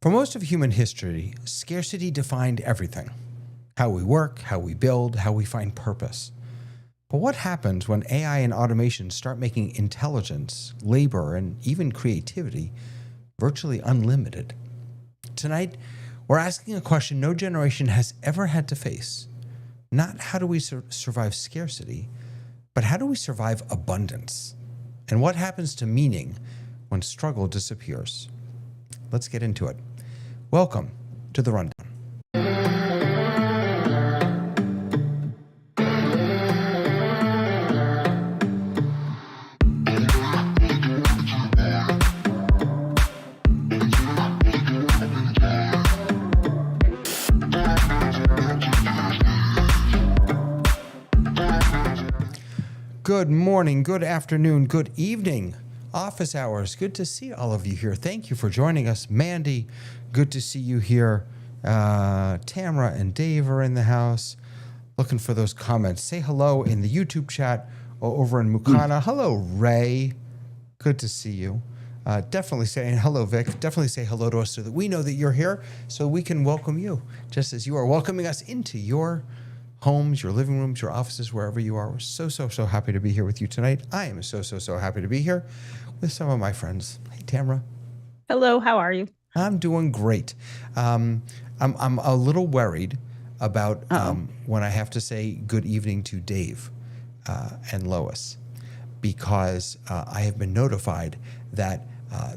For most of human history, scarcity defined everything. How we work, how we build, how we find purpose. But what happens when AI and automation start making intelligence, labor, and even creativity virtually unlimited? Tonight, we're asking a question no generation has ever had to face. Not how do we survive scarcity, but how do we survive abundance? And what happens to meaning when struggle disappears? Let's get into it. Welcome to The Rundown. Good morning, good afternoon, good evening, office hours. Good to see all of you here. Thank you for joining us. Mandy, good to see you here. Tamara and Dave are in the house. Looking for those comments. Say hello in the YouTube chat or over in Mukana. Hello, Ray. Good to see you. Definitely saying hello, Vic. Definitely say hello to us so that we know that you're here so we can welcome you just as you are welcoming us into your homes, your living rooms, your offices, wherever you are. We're so happy to be here with you tonight. I am so happy to be here with some of my friends. Hey, Tamara. Hello, how are you? I'm doing great. I'm a little worried about when I have to say good evening to Dave and Lois, because I have been notified that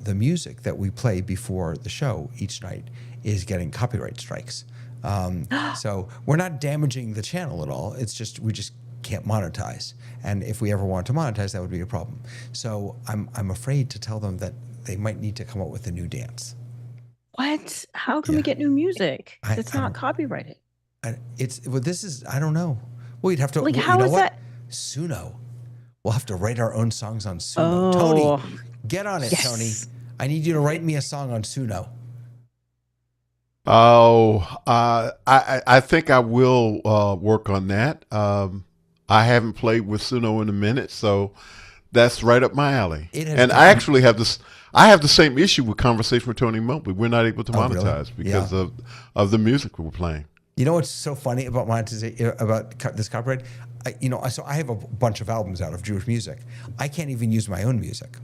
the music that we play before the show each night is getting copyright strikes. So we're not damaging the channel at all. It's just we just can't monetize. And if we ever want to monetize, that would be a problem. So I'm afraid to tell them that they might need to come up with a new dance. What? How can we get new music? It's not copyrighted. This is, I don't know. Well, you'd have to, like, how is that? Suno. We'll have to write our own songs on Suno. Oh. Tony, get on it, yes. Tony. I need you to write me a song on Suno. Oh, I think I will work on that. I haven't played with Suno in a minute, so that's right up my alley. And I actually have this. I have the same issue with Conversation with Tony Mobley. We're not able to monetize because of the music we're playing. You know what's so funny about monetization, about this copyright? So I have a bunch of albums out of Jewish music. I can't even use my own music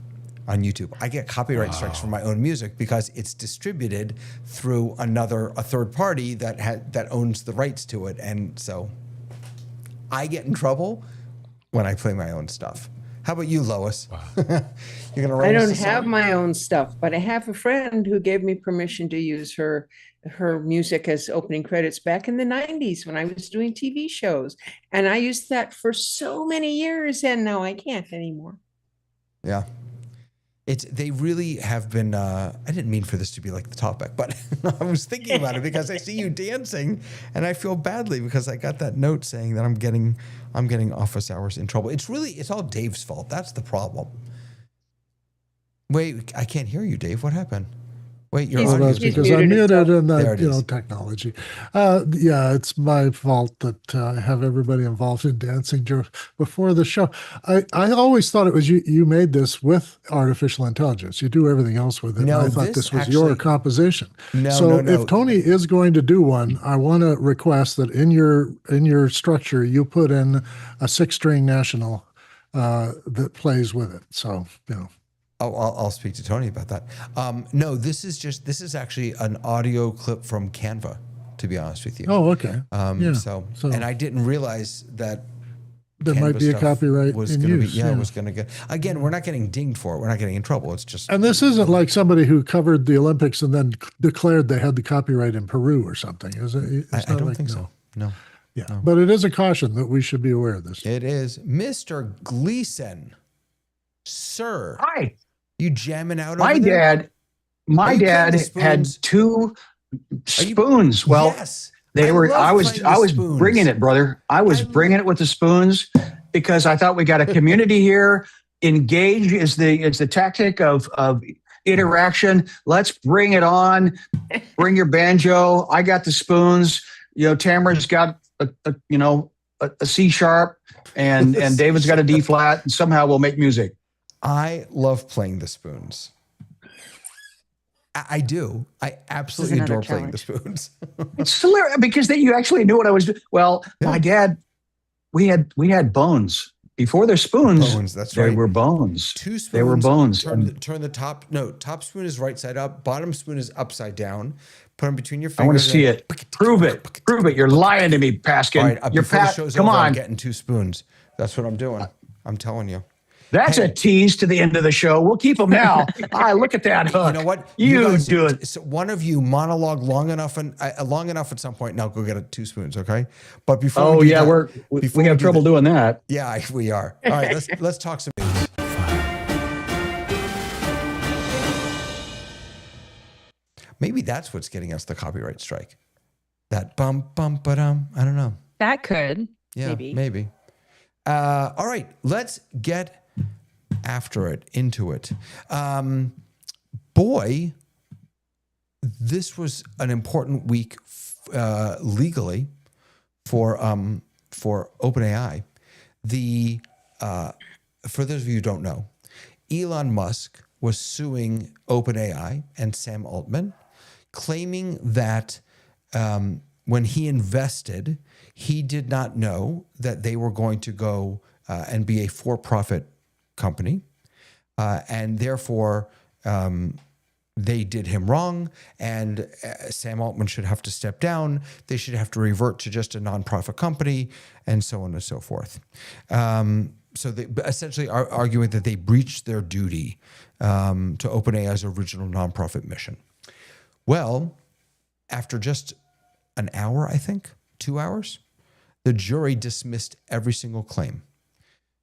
on YouTube. I get copyright strikes for my own music because it's distributed through a third party that owns the rights to it, and so I get in trouble when I play my own stuff. How about you, Lois? Wow. You're gonna write I don't have my own stuff, but I have a friend who gave me permission to use her music as opening credits back in the 90s when I was doing TV shows, and I used that for so many years, and now I can't anymore. Yeah. They really have been, I didn't mean for this to be like the topic, but I was thinking about it because I see you dancing and I feel badly because I got that note saying that I'm getting office hours in trouble. It's all Dave's fault. That's the problem. Wait, I can't hear you, Dave. What happened? Wait, you're on. That's because I'm muted and that, technology. Yeah, it's my fault that I have everybody involved in dancing before the show. I always thought it was you made this with artificial intelligence. You do everything else with it. No, I thought this was your composition. So if Tony is going to do one, I want to request that in your structure you put in a 6-string national that plays with it. So Oh, I'll speak to Tony about that. No, this is actually an audio clip from Canva, to be honest with you. Oh, okay. So and I didn't realize that there Canva might be a copyright was in going use. It was going to get. Again, we're not getting dinged for it. We're not getting in trouble. It's just. And this isn't like somebody who covered the Olympics and then declared they had the copyright in Peru or something, is it? I don't think so. No. Yeah, no. But it is a caution that we should be aware of this. It is. Mr. Gleason, sir. Hi. You jamming out my over there? My dad had 2 spoons. Well, yes. I was bringing it, brother. I was bringing it with the spoons because I thought we got a community here. Engage is the tactic of interaction. Let's bring it on. Bring your banjo. I got the spoons. Tamara's got a C sharp, and David's got a D flat, and somehow we'll make music. I love playing the spoons. I do. I absolutely adore playing the spoons. It's hilarious because then you actually knew what I was doing. Well, my dad, we had bones before they're spoons. Bones, that's they right. were bones. 2 spoons. They were bones. Turn the top. No, top spoon is right side up. Bottom spoon is upside down. Put them between your fingers. I want to see it. Prove it. Prove it. You're lying to me, Paskin. All right, You're before the show's Come over, on. I'm getting 2 spoons. That's what I'm doing. I'm telling you. That's a tease to the end of the show. We'll keep them now. Look at that hook. You know what? You guys, do it. So one of you monologue long enough at some point. Now go get 2 spoons, okay? But before we have trouble doing that. Yeah, we are. All right, let's talk some news. Maybe that's what's getting us the copyright strike. That bum ba-dum. I don't know. That could. Yeah, maybe. All right, let's get after it, into it. Boy, this was an important week legally for OpenAI. For those of you who don't know, Elon Musk was suing OpenAI and Sam Altman, claiming that when he invested, he did not know that they were going to go and be a for-profit company, and therefore they did him wrong, and Sam Altman should have to step down. They should have to revert to just a nonprofit company, and so on and so forth. So they essentially are arguing that they breached their duty to OpenAI's original nonprofit mission. Well, after just an hour, I think, 2 hours, the jury dismissed every single claim.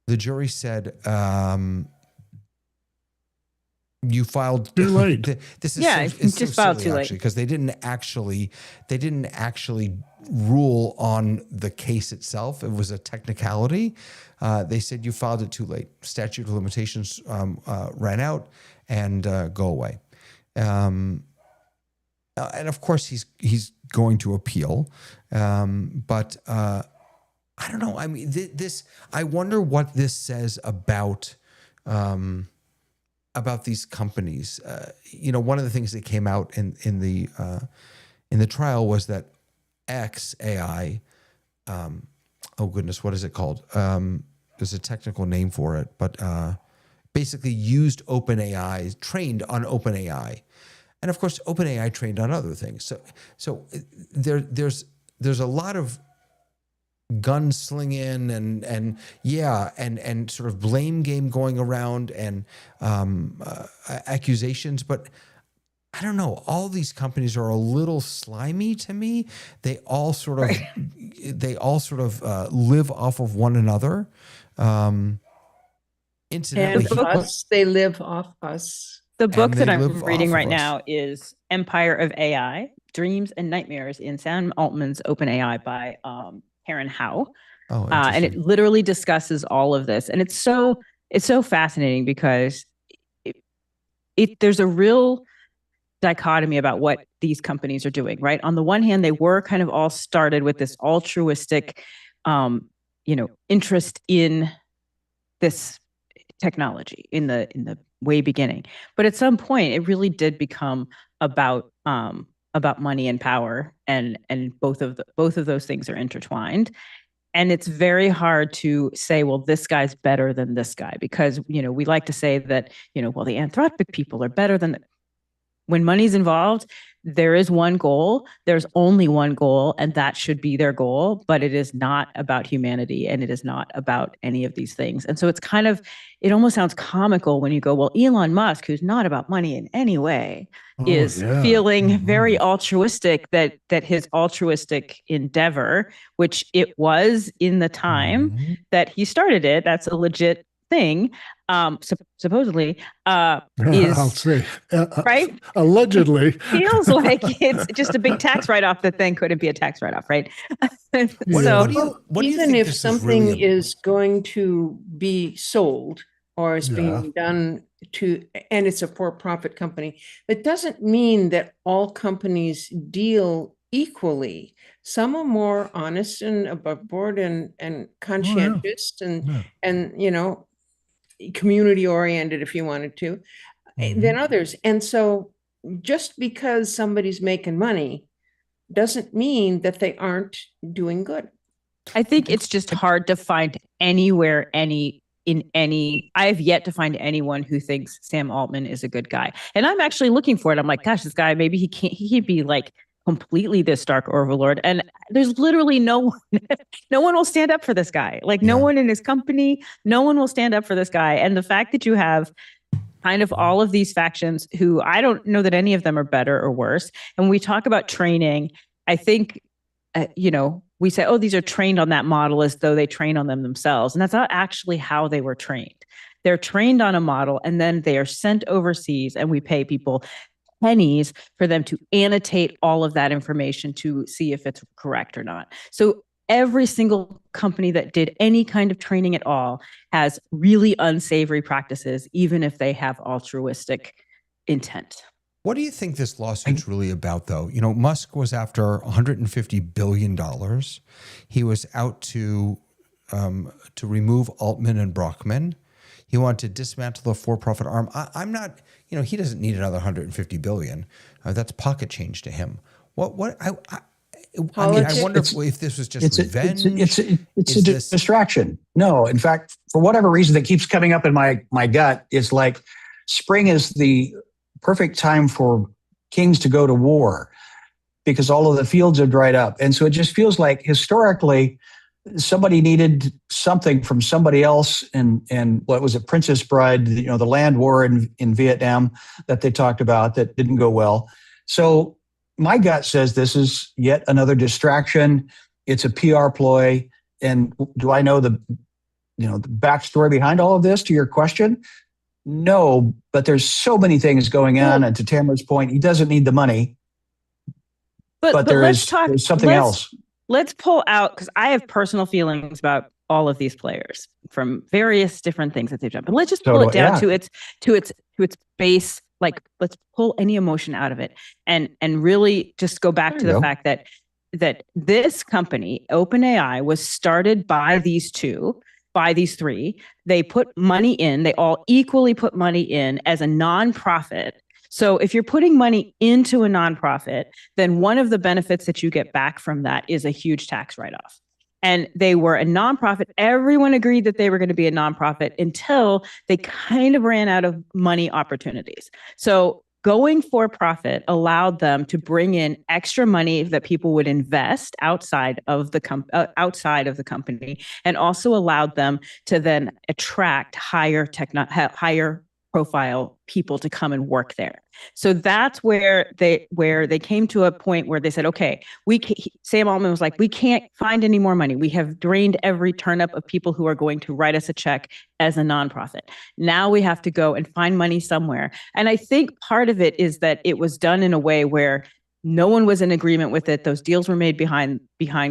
The jury said, you filed too late. This is just filed too late because they didn't actually rule on the case itself. It was a technicality. They said you filed it too late. Statute of limitations ran out, and go away. And of course, he's going to appeal, but I don't know. I mean, I wonder what this says about these companies. One of the things that came out in the trial was that XAI, oh goodness, what is it called? There's a technical name for it, but basically used OpenAI, trained on OpenAI, and of course OpenAI trained on other things. So there's a lot of gunslinging and sort of blame game going around and accusations, but I don't know. All these companies are a little slimy to me. They all sort of live off of one another. Incidentally, and us, they live off us. The book that I'm reading right now is Empire of AI: Dreams and Nightmares in Sam Altman's OpenAI by Karen Howe. And it literally discusses all of this. And it's so fascinating because there's a real dichotomy about what these companies are doing, right? On the one hand, they were kind of all started with this altruistic, interest in this technology in the way beginning. But at some point, it really did become about money and power, and both of those things are intertwined. And it's very hard to say, well, this guy's better than this guy, because we like to say that well, the Anthropic people are better than. When money's involved, there is one goal. There's only one goal, and that should be their goal. But it is not about humanity, and it is not about any of these things. And so it almost sounds comical when you go, well, Elon Musk, who's not about money in any way, is feeling very altruistic, that his altruistic endeavor, which it was in the time that he started it, that's a legit thing, supposedly, is I'll say, right? Allegedly. Feels like it's just a big tax write-off that then couldn't be a tax write-off, right? Even if something is going to be sold or is being done and it's a for-profit company, that doesn't mean that all companies deal equally. Some are more honest and above board and conscientious and community oriented, if you wanted to, than others. And so just because somebody's making money doesn't mean that they aren't doing good. I think it's just hard to find anywhere, I have yet to find anyone who thinks Sam Altman is a good guy. And I'm actually looking for it. I'm like, gosh, this guy, maybe he could be like completely this dark overlord. And there's literally no one, no one will stand up for this guy. Like no one in his company, no one will stand up for this guy. And the fact that you have kind of all of these factions who I don't know that any of them are better or worse. And when we talk about training, I think, we say, oh, these are trained on that model as though they train on them themselves. And that's not actually how they were trained. They're trained on a model and then they are sent overseas and we pay people pennies for them to annotate all of that information to see if it's correct or not. So every single company that did any kind of training at all has really unsavory practices, even if they have altruistic intent. What do you think this lawsuit's really about, though? Musk was after $150 billion. He was out to remove Altman and Brockman. He wanted to dismantle the for-profit arm. I'm not, he doesn't need another $150 billion. That's pocket change to him. I wonder if this was just revenge. It's a distraction. No, in fact, for whatever reason that keeps coming up in my gut, it's like spring is the perfect time for kings to go to war because all of the fields have dried up. And so it just feels like historically somebody needed something from somebody else. And what was it, Princess Bride, the land war in Vietnam that they talked about that didn't go well. So my gut says this is yet another distraction. It's a PR ploy. And do I know the backstory behind all of this, to your question? No, but there's so many things going on. And to Tamara's point, he doesn't need the money. But there's something else. Let's pull out, because I have personal feelings about all of these players from various different things that they've done. But let's just pull it down to its base. Like, let's pull any emotion out of it and really just go back to the fact that this company, OpenAI, was started by these three. They put money in, they all equally put money in as a nonprofit. So if you're putting money into a nonprofit, then one of the benefits that you get back from that is a huge tax write-off. And they were a nonprofit. Everyone agreed that they were going to be a nonprofit until they kind of ran out of money opportunities. So going for profit allowed them to bring in extra money that people would invest outside of the company, and also allowed them to then attract higher profile people to come and work there. So that's where they came to a point where they said, okay, Sam Altman was like, we can't find any more money. We have drained every turnip of people who are going to write us a check as a nonprofit. Now we have to go and find money somewhere. And I think part of it is that it was done in a way where no one was in agreement with it. Those deals were made behind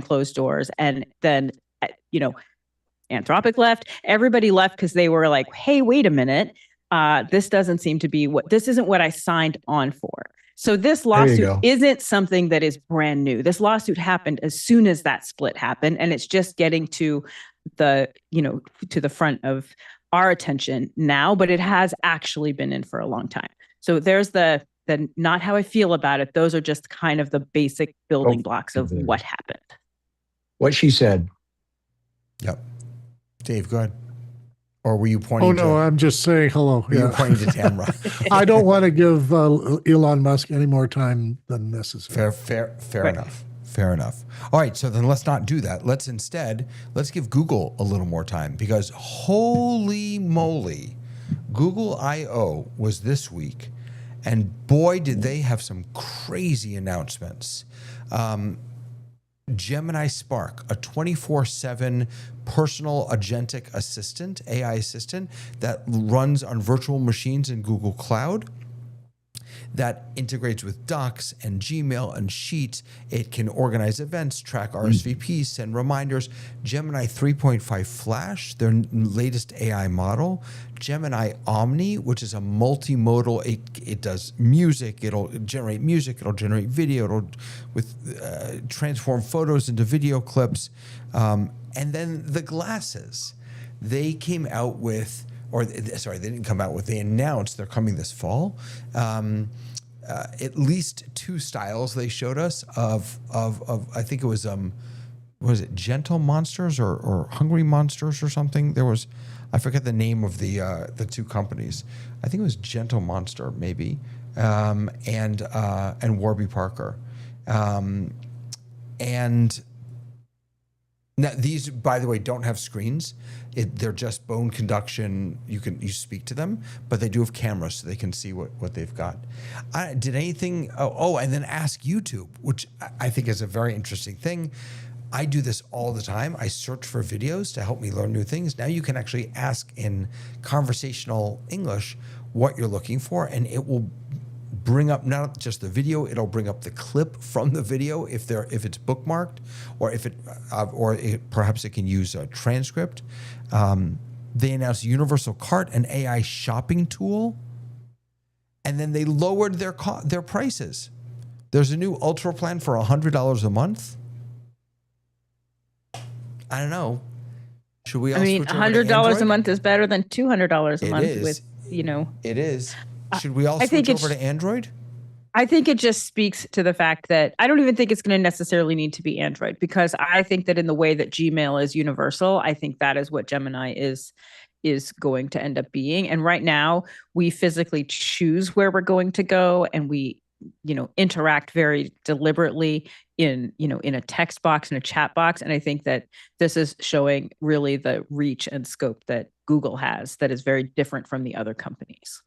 closed doors. And then, Anthropic left. Everybody left because they were like, hey, wait a minute. This doesn't seem to be this isn't what I signed on for. So this lawsuit isn't something that is brand new. This lawsuit happened as soon as that split happened, and it's just getting to the front of our attention now, but it has actually been in for a long time. So there's the not how I feel about it. Those are just kind of the basic building blocks of what happened. What she said. Yep. Dave, go ahead. Or were you pointing? Oh no, I'm just saying hello. Were you pointing to Tamara? I don't want to give Elon Musk any more time than necessary. Fair enough. Fair enough. All right, so then let's not do that. Let's give Google a little more time, because holy moly, Google I/O was this week, and boy, did they have some crazy announcements. Gemini Spark, a 24/7 personal agentic assistant, AI assistant that runs on virtual machines in Google Cloud, that integrates with Docs and Gmail and Sheets. It can organize events, track RSVPs, send reminders. Gemini 3.5 Flash, their latest AI model. Gemini Omni, which is a multimodal. It does music. It'll generate music. It'll generate video. It'll transform photos into video clips. And then the glasses. They came out with, they didn't come out with. They announced they're coming this fall. at least 2 styles they showed us of I think it was was it Gentle Monsters or Hungry Monsters or something? There was, I forget the name of the 2 companies. I think it was Gentle Monster maybe, and Warby Parker, and now these, by the way, don't have screens. They're just bone conduction. You speak to them, but they do have cameras so they can see what they've got. Did anything? And then ask YouTube, which I think is a very interesting thing. I do this all the time. I search for videos to help me learn new things. Now you can actually ask in conversational English what you're looking for, and it will bring up not just the video, it'll bring up the clip from the video if it's bookmarked, or perhaps it can use a transcript. They announced Universal Cart, an AI shopping tool, and then they lowered their prices. There's a new Ultra plan for $100 a month. I don't know. Should we all switch over to $100 Android? a month is better than $200 a It month is. with, It is. Should we all switch over to Android? I think it just speaks to the fact that I don't even think it's going to necessarily need to be Android, because I think that in the way that Gmail is universal, I think that is what Gemini is going to end up being. And right now we physically choose where we're going to go, and we, interact very deliberately in a text box and a chat box. And I think that this is showing really the reach and scope that Google has that is very different from the other companies.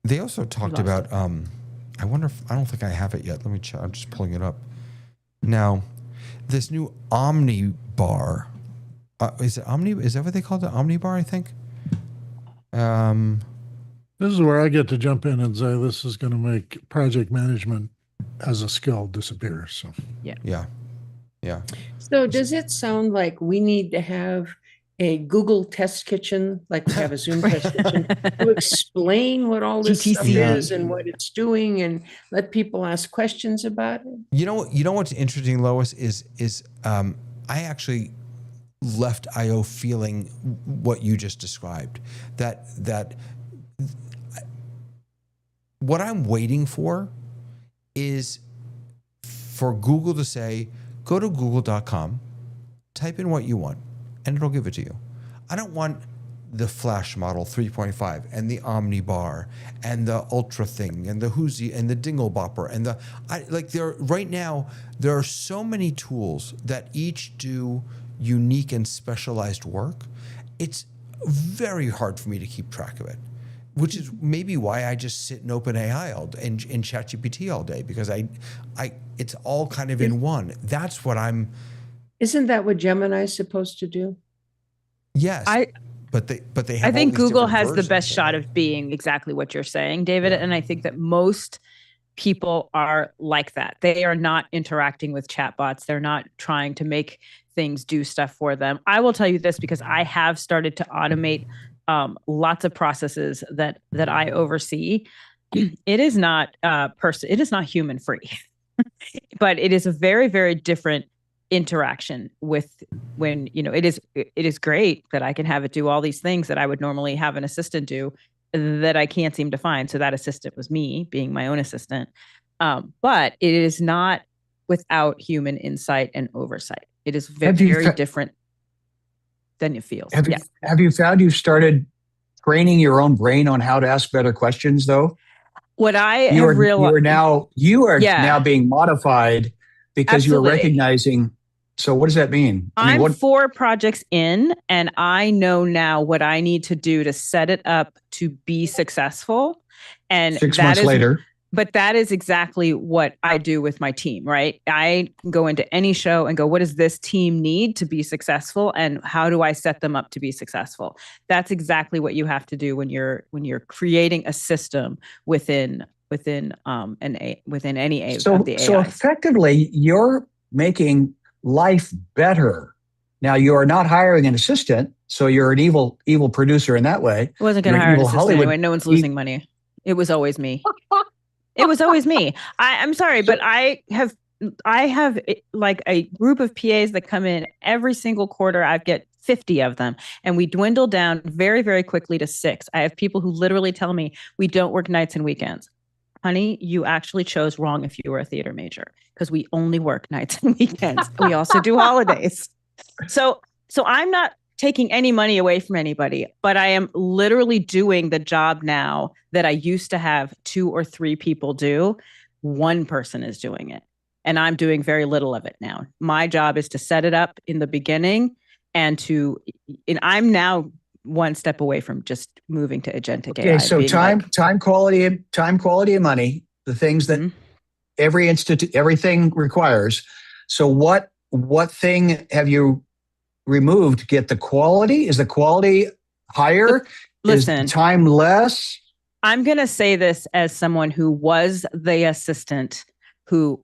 They also talked about, I wonder if, I don't think I have it yet. Let me check. I'm just pulling it up. Now, this new Omni bar, is it Omni? Is that what they call it? The Omni bar, I think? This is where I get to jump in and say this is going to make project management as a skill disappear. So Yeah. So does it sound like we need to have a Google test kitchen, like we have a Zoom test kitchen, to explain what all this stuff GTC. is and what it's doing, and let people ask questions about it? You know what's interesting, Lois, is I actually left IO feeling what you just described. That what I'm waiting for is for Google to say, go to google.com, type in what you want, and it'll give it to you. I don't want the Flash Model 3.5 and the Omni Bar and the Ultra thing and the Whoozy and the Dingle Bopper and right now there are so many tools that each do unique and specialized work. It's very hard for me to keep track of it, which is maybe why I just sit in OpenAI all day, in ChatGPT all day, because it's all kind of in one. That's what I'm. Isn't that what Gemini is supposed to do? Yes, but they have. I think all these Google different has the best versions shot of being exactly what you're saying, David. And I think that most people are like that. They are not interacting with chatbots. They're not trying to make things do stuff for them. I will tell you this, because I have started to automate lots of processes that I oversee. It is not it is not human free, but it is a very, very different interaction with when, it is great that I can have it do all these things that I would normally have an assistant do that I can't seem to find. So that assistant was me being my own assistant. But it is not without human insight and oversight. It is very different than it feels. Have you found you've started training your own brain on how to ask better questions, though? What I have realized, you are now being modified because you're recognizing. So what does that mean? I'm 4 projects in, and I know now what I need to do to set it up to be successful. And 6 months later. But that is exactly what I do with my team, right? I go into any show and go, what does this team need to be successful, and how do I set them up to be successful? That's exactly what you have to do when you're creating a system within any of the AIs. So effectively, you're making life better. Now, you are not hiring an assistant, so you're an evil producer in that way. I wasn't going to hire an assistant anyway. No one's losing money. It was always me. It was always me. I'm sorry, but I have like a group of PAs that come in every single quarter. I get 50 of them. And we dwindle down very, very quickly to 6. I have people who literally tell me we don't work nights and weekends. Honey, you actually chose wrong if you were a theater major, because we only work nights and weekends. We also do holidays. So I'm not taking any money away from anybody, but I am literally doing the job now that I used to have 2 or 3 people do. One person is doing it, and I'm doing very little of it now. My job is to set it up in the beginning, and I'm now one step away from just moving to agentic AI. Okay, so time quality of money, the things that everything requires. So what thing have you removed to get the quality? Is the quality higher? Listen, is time less? I'm going to say this as someone who was the assistant who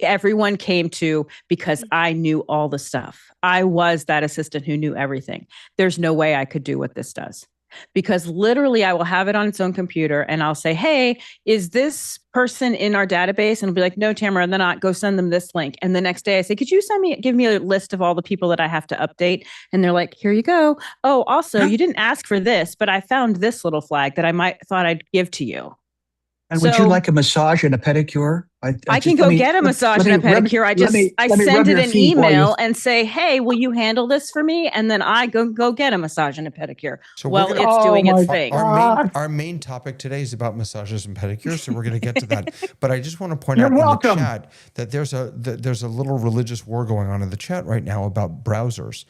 everyone came to because I knew all the stuff. I was that assistant who knew everything. There's no way I could do what this does, because literally I will have it on its own computer and I'll say, hey, is this person in our database? And it'll be like, no, Tamara, and then I go send them this link. And the next day I say, could you give me a list of all the people that I have to update? And they're like, here you go. Oh, also, you didn't ask for this, but I found this little flag that I thought I'd give to you. And would you like a massage and a pedicure? I can go get a massage and a pedicure. I send it an email and say, hey, will you handle this for me? And then I go get a massage and a pedicure. So it's doing its thing. Our main topic today is about massages and pedicures, so we're going to get to that. But I just want to point out in the chat that there's a little religious war going on in the chat right now about browsers,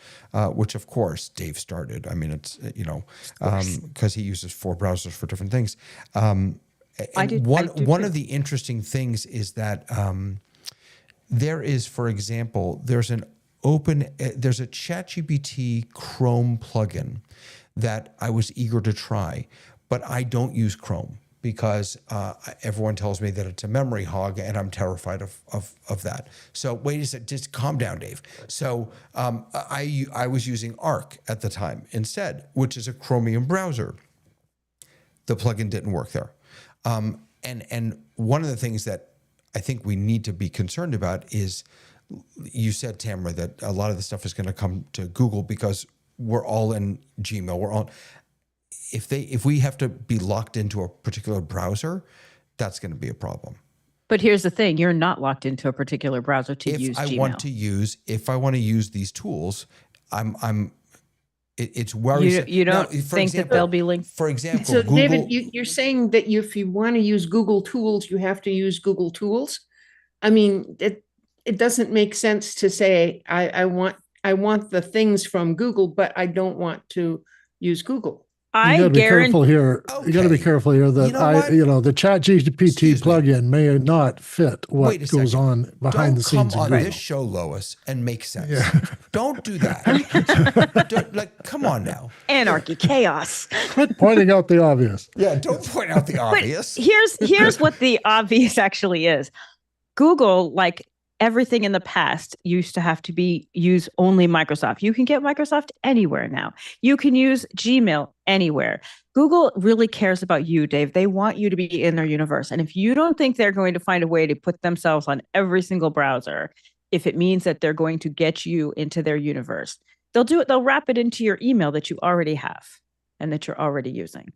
which of course Dave started. I mean, it's because he uses 4 browsers for different things. One of the interesting things is that there is, for example, there's a ChatGPT Chrome plugin that I was eager to try, but I don't use Chrome because everyone tells me that it's a memory hog, and I'm terrified of that. So wait a second, just calm down, Dave. So I was using Arc at the time instead, which is a Chromium browser. The plugin didn't work there. And one of the things that I think we need to be concerned about is, you said, Tamara, that a lot of the stuff is going to come to Google because we're all in Gmail. If we have to be locked into a particular browser, that's going to be a problem. But here's the thing: you're not locked into a particular browser to use Gmail. If I want to use these tools, it's worrisome. You don't think that they'll be linked? For example, so Google, David, you're saying that if you want to use Google tools, you have to use Google tools. I mean, it doesn't make sense to say I want the things from Google, but I don't want to use Google. You got to be careful here. Okay. You got to be careful here that the ChatGPT plugin may not fit what goes on behind the scenes. Don't come on this show, Lois, and make sense. Yeah. Don't do that. Come on now. Anarchy, chaos. Quit pointing out the obvious. Yeah, don't point out the obvious. Here's what the obvious actually is. Google, like everything in the past, used to have to use only Microsoft. You can get Microsoft anywhere now. You can use Gmail anywhere. Google really cares about you, Dave. They want you to be in their universe. And if you don't think they're going to find a way to put themselves on every single browser, if it means that they're going to get you into their universe, they'll do it. They'll wrap it into your email that you already have and that you're already using.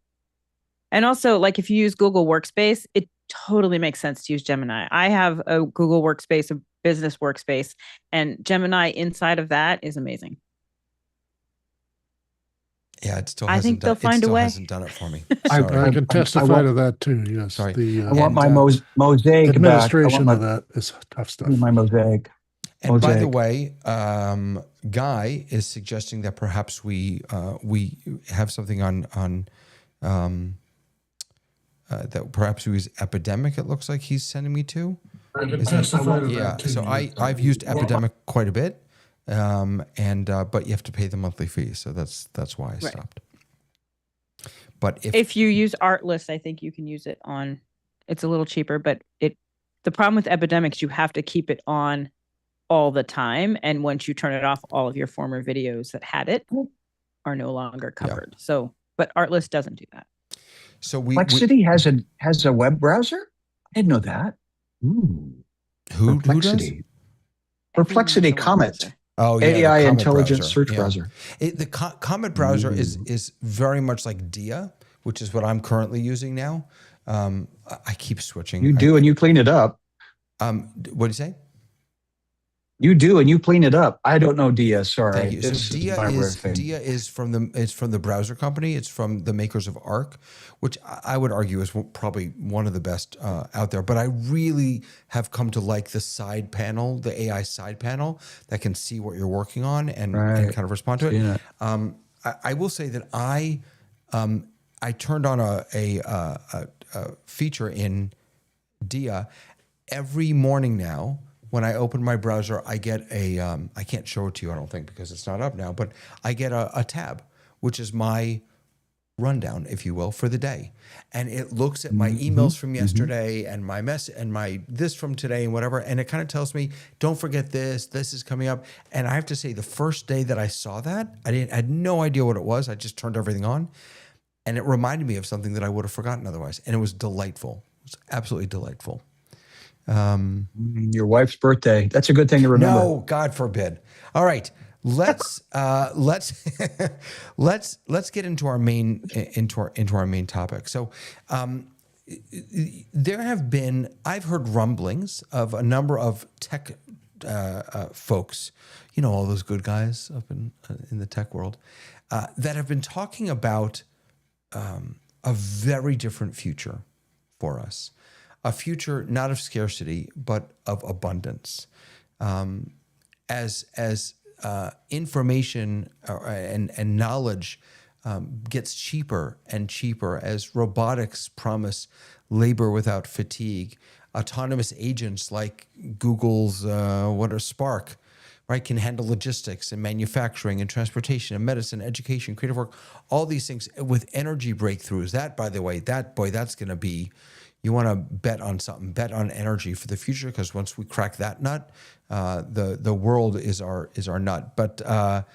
And also, like, if you use Google Workspace, it totally makes sense to use Gemini. I have a Google Workspace, a business workspace, and Gemini inside of that is amazing. Yeah, it still I think they'll find a way. Hasn't done it for me. I can testify to that too. Yes. Sorry. I want my mosaic administration of that is tough stuff. My mosaic. And by the way, Guy is suggesting that perhaps we have something on that perhaps we use Epidemic. It looks like he's sending me to. I can testify to that too. So I've used Epidemic quite a bit, but you have to pay the monthly fee, so that's why I stopped. But if you use Artlist, I think you can use it on. It's a little cheaper, but the problem with Epidemic is you have to keep it on all the time, and once you turn it off, all of your former videos that had it are no longer covered. Yeah. So, but Artlist doesn't do that. So Perplexity has a web browser? I didn't know that. Ooh. Who Perplexity. does? Perplexity Comet. Oh, yeah, AI the Comet intelligent browser. search Yeah. browser. The Comet browser is very much like Dia, which is what I'm currently using now. I keep switching. You do, and you clean it up. What do you say? You do, and you clean it up. I don't know Dia. Sorry, Thank you. So this Dia my is riffing. from the browser company. It's from the makers of Arc, which I would argue is probably one of the best out there. But I really have come to like the side panel, the AI side panel that can see what you're working on and kind of respond to it. I will say that I turned on a feature in Dia every morning now. When I open my browser, I get I can't show it to you, I don't think, because it's not up now, but I get a tab, which is my rundown, if you will, for the day. And it looks at my emails from yesterday and my this from today and whatever. And it kind of tells me, don't forget this is coming up. And I have to say, the first day that I saw that, I had no idea what it was. I just turned everything on. And it reminded me of something that I would have forgotten otherwise. And it was delightful. It was absolutely delightful. Your wife's birthday. That's a good thing to remember. No, God forbid. All right, let's get into our main topic. So, there have been, I've heard rumblings of a number of tech folks, all those good guys up in the tech world, that have been talking about a very different future for us. A future not of scarcity, but of abundance. As information and knowledge gets cheaper and cheaper, as robotics promise labor without fatigue, autonomous agents like Google's Spark, right, can handle logistics and manufacturing and transportation and medicine, education, creative work, all these things with energy breakthroughs. That, by the way, that's going to be. You want to bet on something, bet on energy for the future, because once we crack that nut, the world is our nut. But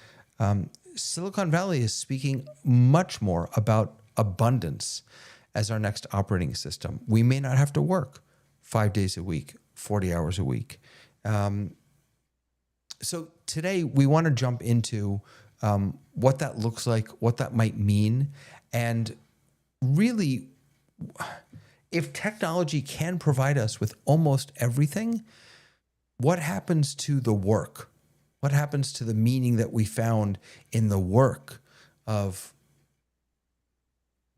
Silicon Valley is speaking much more about abundance as our next operating system. We may not have to work 5 days a week, 40 hours a week. So today we want to jump into what that looks like, what that might mean, and really, if technology can provide us with almost everything, what happens to the work? What happens to the meaning that we found in the work of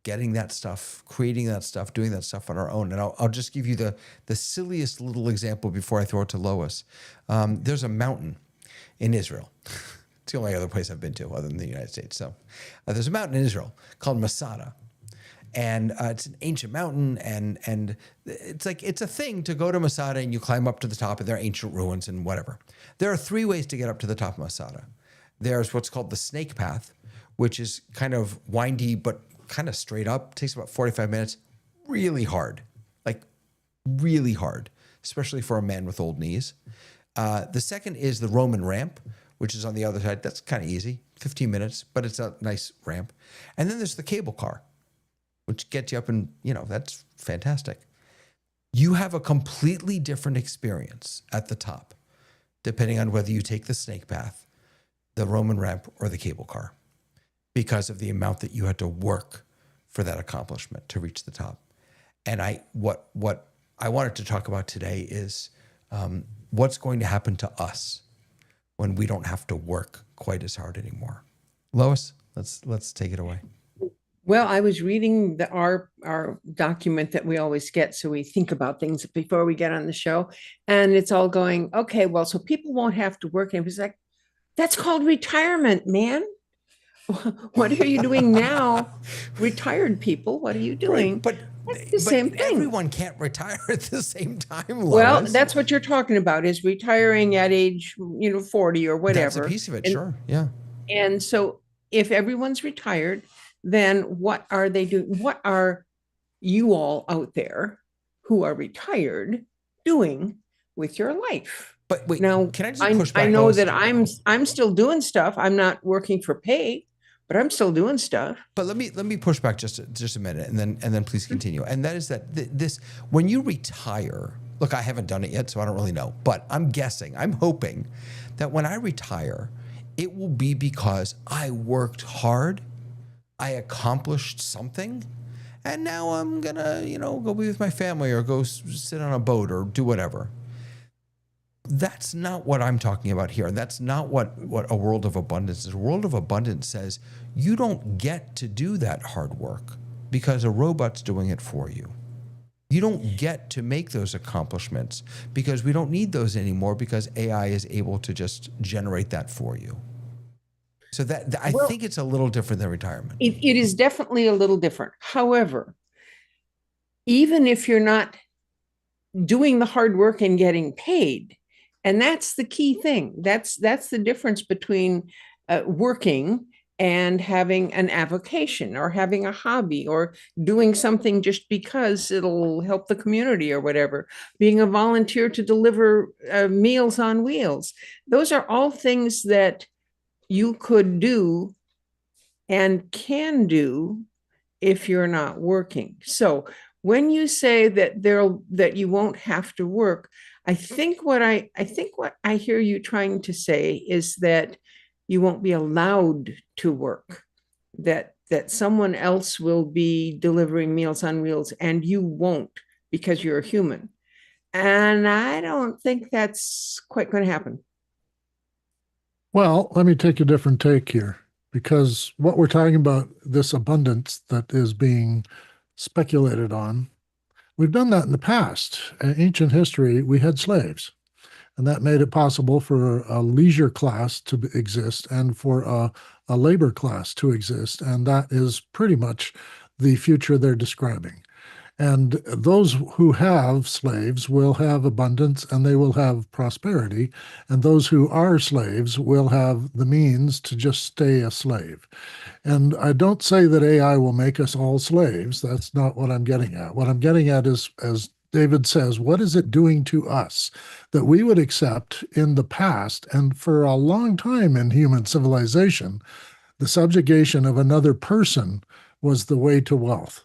getting that stuff, creating that stuff, doing that stuff on our own? And I'll just give you the silliest little example before I throw it to Lois. There's a mountain in Israel. It's the only other place I've been to other than the United States. So there's a mountain in Israel called Masada. And it's an ancient mountain, and it's a thing to go to Masada, and you climb up to the top of their ancient ruins and whatever. There are 3 ways to get up to the top of Masada. There's what's called the snake path, which is kind of windy but kind of straight up. Takes about 45 minutes. Really hard, especially for a man with old knees. The second is the Roman ramp, which is on the other side. That's kind of easy, 15 minutes, but it's a nice ramp. And then there's the cable car, which gets you up, and that's fantastic. You have a completely different experience at the top, depending on whether you take the snake path, the Roman ramp, or the cable car, because of the amount that you had to work for that accomplishment to reach the top. And what I wanted to talk about today is what's going to happen to us when we don't have to work quite as hard anymore. Lois, let's take it away. Well, I was reading our document that we always get, so we think about things before we get on the show, and it's all going, okay, well, so people won't have to work. And it was like, that's called retirement, man. What are you doing now? Retired people, what are you doing? Right, that's the same thing. Everyone can't retire at the same time, Lois. Well, that's what you're talking about, is retiring at age 40 or whatever. That's a piece of it, sure, yeah. And so if everyone's retired, then what are they doing? What are you all out there who are retired doing with your life? But wait, now, can I just push back? I know that I'm still doing stuff. I'm not working for pay, but I'm still doing stuff. But let me push back just a minute, and then please continue. And that is that this, when you retire, Look, I haven't done it yet, so I don't really know. But I'm guessing, I'm hoping that when I retire, it will be because I worked hard, I accomplished something, and now I'm gonna, go be with my family or go sit on a boat or do whatever. That's not what I'm talking about here. That's not what a world of abundance is. A world of abundance says you don't get to do that hard work because a robot's doing it for you. You don't get to make those accomplishments because we don't need those anymore because AI is able to just generate that for you. So I think it's a little different than retirement. It is definitely a little different. However, even if you're not doing the hard work and getting paid, and that's the key thing. That's the difference between working and having an avocation or having a hobby or doing something just because it'll help the community or whatever. Being a volunteer to deliver Meals on Wheels. Those are all things that you could do and can do if you're not working. So when you say that you won't have to work, I think what I hear you trying to say is that you won't be allowed to work, that someone else will be delivering Meals on Wheels and you won't because you're a human. And I don't think that's quite going to happen. Well, let me take a different take here, because what we're talking about, this abundance that is being speculated on, we've done that in the past. In ancient history, we had slaves, and that made it possible for a leisure class to exist and for a labor class to exist. And that is pretty much the future they're describing. And those who have slaves will have abundance and they will have prosperity. And those who are slaves will have the means to just stay a slave. And I don't say that AI will make us all slaves. That's not what I'm getting at. What I'm getting at is, as David says, what is it doing to us that we would accept in the past and for a long time in human civilization? The subjugation of another person was the way to wealth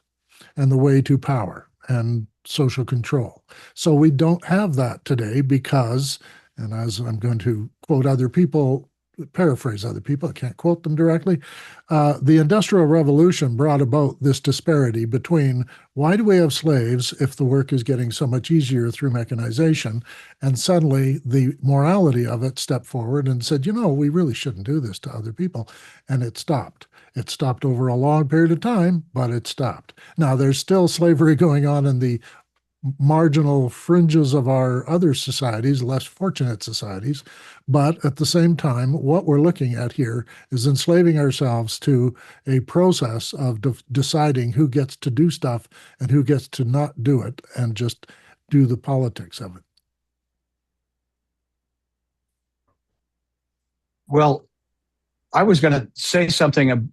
and the way to power and social control. So we don't have that today because, and as I'm going to quote other people, paraphrase other people, I can't quote them directly, the Industrial Revolution brought about this disparity between why do we have slaves if the work is getting so much easier through mechanization, and suddenly the morality of it stepped forward and said, we really shouldn't do this to other people, and it stopped. It stopped over a long period of time, but it stopped. Now, there's still slavery going on in the marginal fringes of our other societies, less fortunate societies. But at the same time, what we're looking at here is enslaving ourselves to a process of deciding who gets to do stuff and who gets to not do it and just do the politics of it. Well, I was going to say something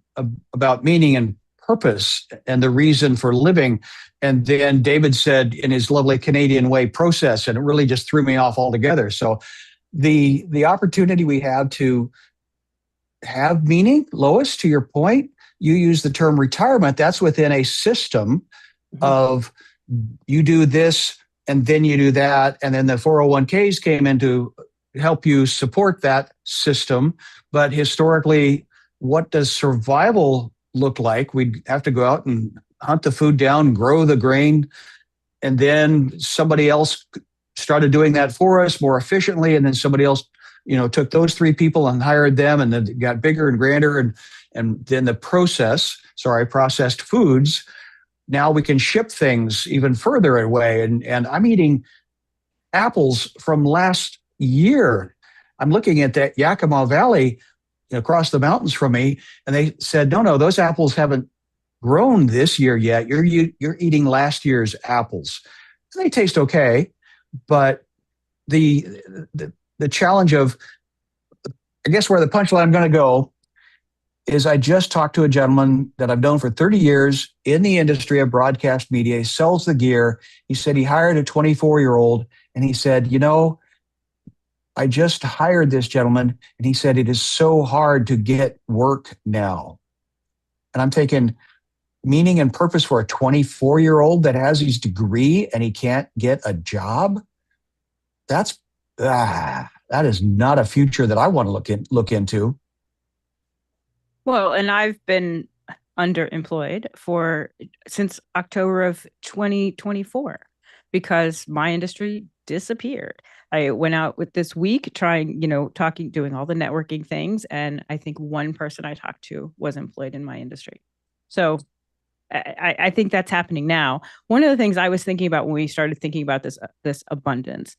about meaning and purpose and the reason for living. And then David said in his lovely Canadian way, process, and it really just threw me off altogether. So the opportunity we have to have meaning, Lois, to your point, you use the term retirement. That's within a system of you do this and then you do that. And then the 401ks came in to help you support that system. But historically, what does survival look like? We'd have to go out and hunt the food down, grow the grain, and then somebody else started doing that for us more efficiently. And then somebody else, took those three people and hired them, and then it got bigger and grander. And then the processed foods, now we can ship things even further away. And I'm eating apples from last year. I'm looking at that Yakima Valley across the mountains from me, and they said, no, those apples haven't grown this year yet. You're eating last year's apples. They taste okay, but the challenge of, I guess where the punchline I'm going to go is, I just talked to a gentleman that I've known for 30 years in the industry of broadcast media. He sells the gear. He said he hired a 24-year-old, and he said, I just hired this gentleman, and he said, it is so hard to get work now. And I'm thinking, meaning and purpose for a 24-year-old that has his degree and he can't get a job? that is not a future that I want to look into. Well, and I've been underemployed since October of 2024 because my industry disappeared. I went out with this week trying, talking, doing all the networking things. And I think one person I talked to was employed in my industry. So I think that's happening now. One of the things I was thinking about when we started thinking about this abundance,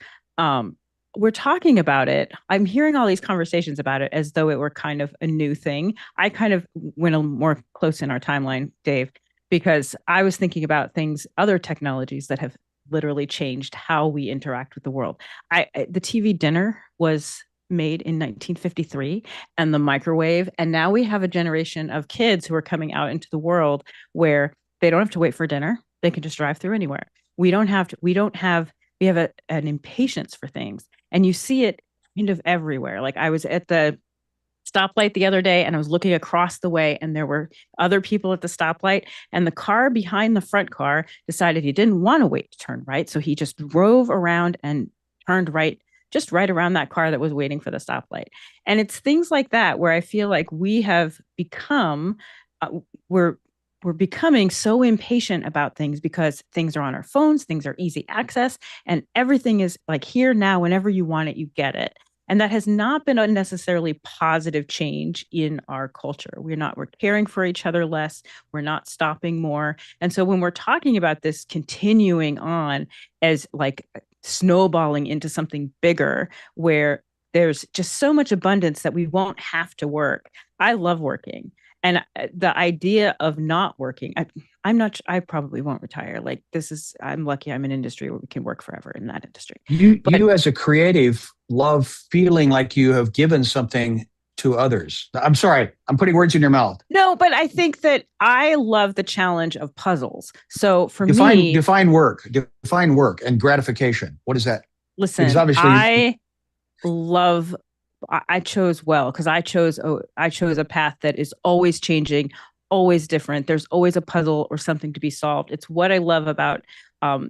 we're talking about it. I'm hearing all these conversations about it as though it were kind of a new thing. I kind of went a more close in our timeline, Dave, because I was thinking about other technologies that have literally changed how we interact with the world. The TV dinner was made in 1953 and the microwave. And now we have a generation of kids who are coming out into the world where they don't have to wait for dinner. They can just drive through anywhere. We have an impatience for things. And you see it kind of everywhere. Like I was at the stoplight the other day and I was looking across the way and there were other people at the stoplight and the car behind the front car decided he didn't want to wait to turn right. So he just drove around and turned right, just right around that car that was waiting for the stoplight. And it's things like that where I feel like we have become, we're becoming so impatient about things because things are on our phones, things are easy access, and everything is like here now, whenever you want it, you get it. And that has not been a necessarily positive change in our culture. We're caring for each other less. We're not stopping more. And so when we're talking about this continuing on as like snowballing into something bigger where there's just so much abundance that we won't have to work. I love working. And the idea of not working, I probably won't retire. Like I'm lucky I'm in an industry where we can work forever in that industry. You as a creative love feeling like you have given something to others. I'm sorry, I'm putting words in your mouth. No, but I think that I love the challenge of puzzles. So for me, define work and gratification. What is that? Listen, I chose well because I chose a path that is always changing, always different. There's always a puzzle or something to be solved. It's what I love about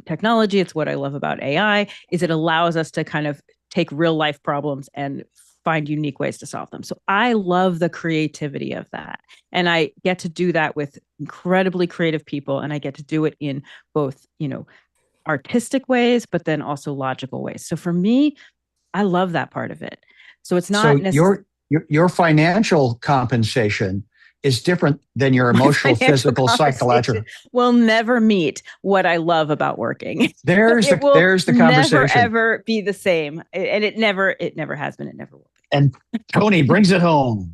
technology. It's what I love about AI is it allows us to kind of take real life problems and find unique ways to solve them. So I love the creativity of that. And I get to do that with incredibly creative people. And I get to do it in both, artistic ways, but then also logical ways. So for me, I love that part of it. So it's not necessarily your financial compensation is different than your emotional, physical, psychological. Will never meet what I love about working. There's the conversation. Never ever be the same, and it never has been. It never will be. And Tony brings it home.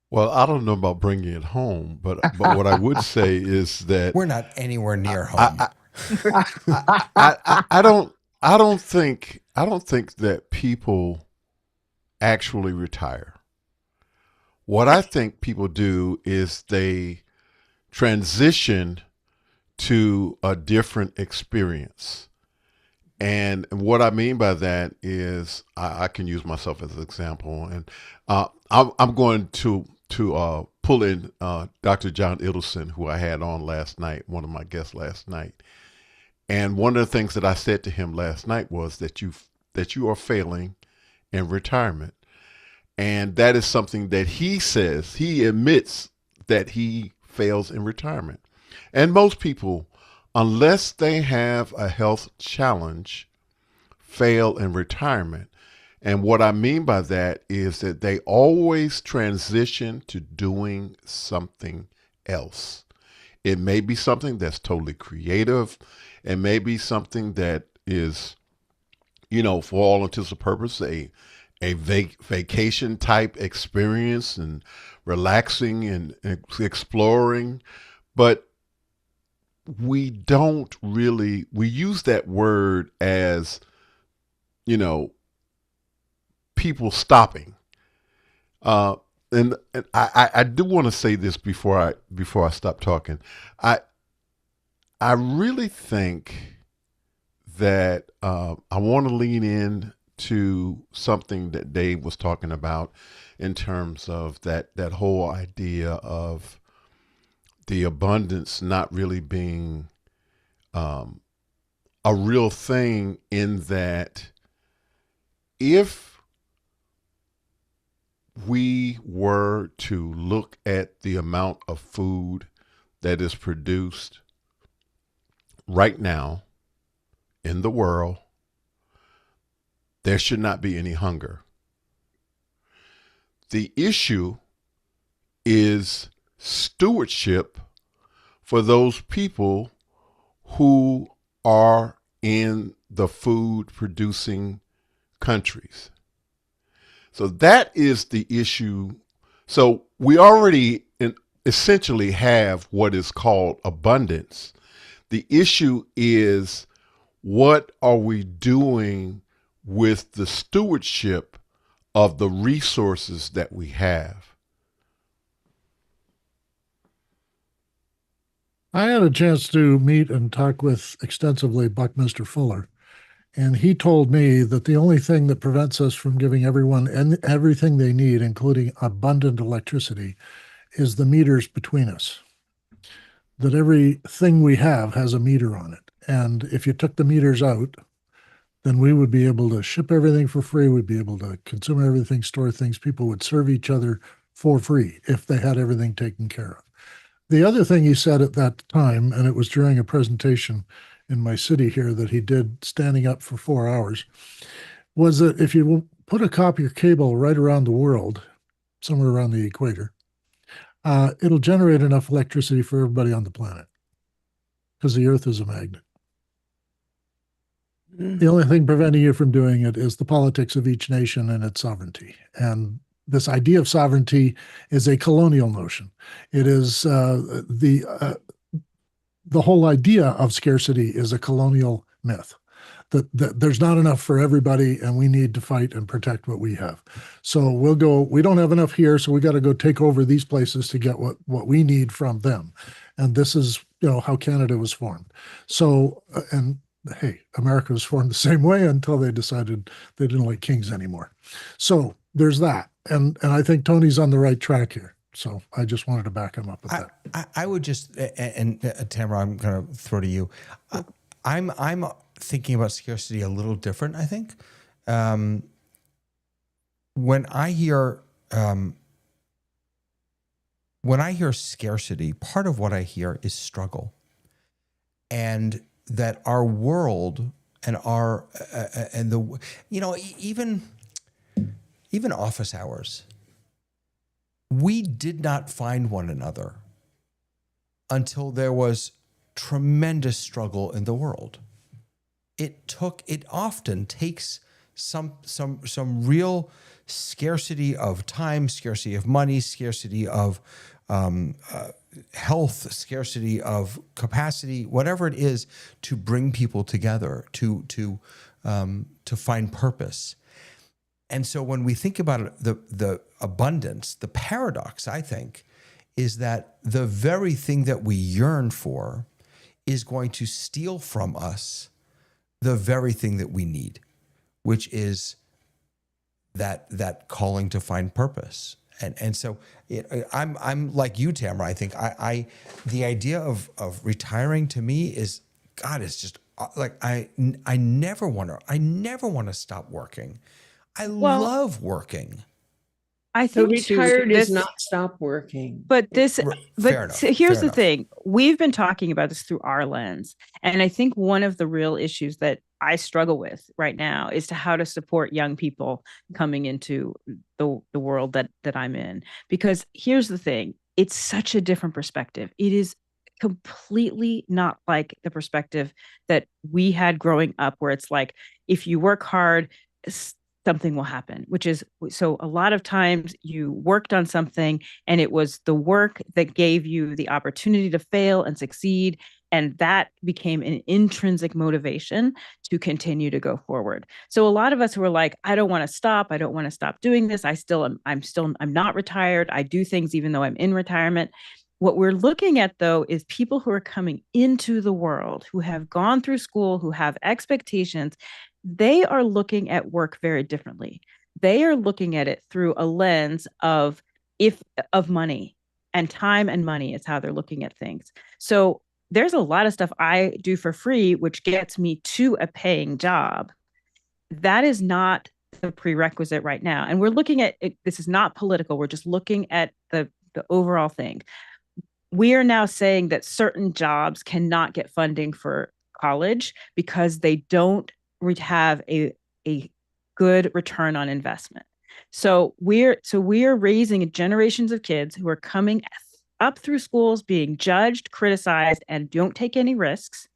Well, I don't know about bringing it home, but what I would say is that we're not anywhere near home. I don't think that people actually retire. What I think people do is they transition to a different experience. And what I mean by that is I can use myself as an example. And I'm going to pull in Dr. John Idelson, who I had on last night, one of my guests last night. And one of the things that I said to him last night was that you are failing in retirement. And that is something that he admits that he fails in retirement. And most people, unless they have a health challenge, fail in retirement. And what I mean by that is that they always transition to doing something else. It may be something that's totally creative. It may be something that is, for all intents and purposes, a vacation type experience and relaxing and exploring. But we use that word as, people stopping. And I do want to say this before I stop talking. I really think that I want to lean in to something that Dave was talking about in terms of that whole idea of the abundance not really being a real thing in that if we were to look at the amount of food that is produced right now in the world, there should not be any hunger. The issue is stewardship for those people who are in the food producing countries. So that is the issue. So we already essentially have what is called abundance. The issue is, what are we doing with the stewardship of the resources that we have? I had a chance to meet and talk with extensively Buckminster Fuller, and he told me that the only thing that prevents us from giving everyone everything they need, including abundant electricity, is the meters between us. That everything we have has a meter on it. And if you took the meters out, then we would be able to ship everything for free. We'd be able to consume everything, store things. People would serve each other for free if they had everything taken care of. The other thing he said at that time, and it was during a presentation in my city here that he did standing up for 4 hours, was that if you put a copper cable right around the world, somewhere around the equator, it'll generate enough electricity for everybody on the planet because the Earth is a magnet. The only thing preventing you from doing it is the politics of each nation and its sovereignty. And this idea of sovereignty is a colonial notion. It is the whole idea of scarcity is a colonial myth. That there's not enough for everybody and we need to fight and protect what we have. So we don't have enough here, so we got to go take over these places to get what we need from them. And this is, how Canada was formed. So, and hey, America was formed the same way until they decided they didn't like kings anymore. So there's that. And I think Tony's on the right track here. So I just wanted to back him up with that. I would just, and Tamara, I'm going to throw to you. I'm thinking about scarcity a little different, I think. When I hear scarcity, part of what I hear is struggle. And that our world and our, and the, even office hours, we did not find one another until there was tremendous struggle in the world. It often takes some real scarcity of time, scarcity of money, scarcity of health, scarcity of capacity, whatever it is, to bring people together, to find purpose. And so when we think about it, the abundance, the paradox, I think, is that the very thing that we yearn for is going to steal from us the very thing that we need, which is that calling to find purpose. And so I'm like you, Tamara. I think the idea of retiring to me is, God, it's just like I never want to stop working. I love working. I So think retired is not stop working. But here's the enough. thing. We've been talking about this through our lens. And I think one of the real issues that I struggle with right now is how to support young people coming into the world that I'm in. Because here's the thing. It's such a different perspective. It is completely not like the perspective that we had growing up, where it's like, if you work hard, something will happen, which is, so a lot of times you worked on something and it was the work that gave you the opportunity to fail and succeed. And that became an intrinsic motivation to continue to go forward. So a lot of us who are like, I don't want to stop. I don't want to stop doing this. I'm not retired. I do things even though I'm in retirement. What we're looking at, though, is people who are coming into the world, who have gone through school, who have expectations. They are looking at work very differently. They are looking at it through a lens of money, and time and money is how they're looking at things. So there's a lot of stuff I do for free, which gets me to a paying job. That is not the prerequisite right now. And we're looking at it, this is not political. We're just looking at the overall thing. We are now saying that certain jobs cannot get funding for college because they don't have a good return on investment. So we're raising generations of kids who are coming up through schools being judged, criticized, and don't take any risks.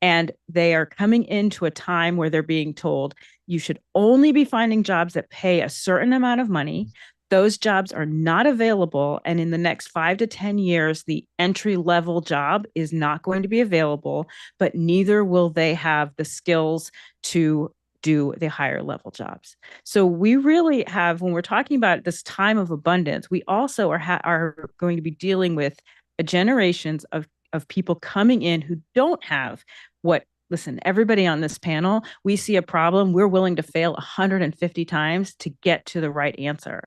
And they are coming into a time where they're being told you should only be finding jobs that pay a certain amount of money. Those jobs are not available. And in the next 5 to 10 years, the entry level job is not going to be available, but neither will they have the skills to do the higher level jobs. So we really have, when we're talking about this time of abundance, we also are going to be dealing with generations of people coming in who don't have what, listen, everybody on this panel, we see a problem, we're willing to fail 150 times to get to the right answer.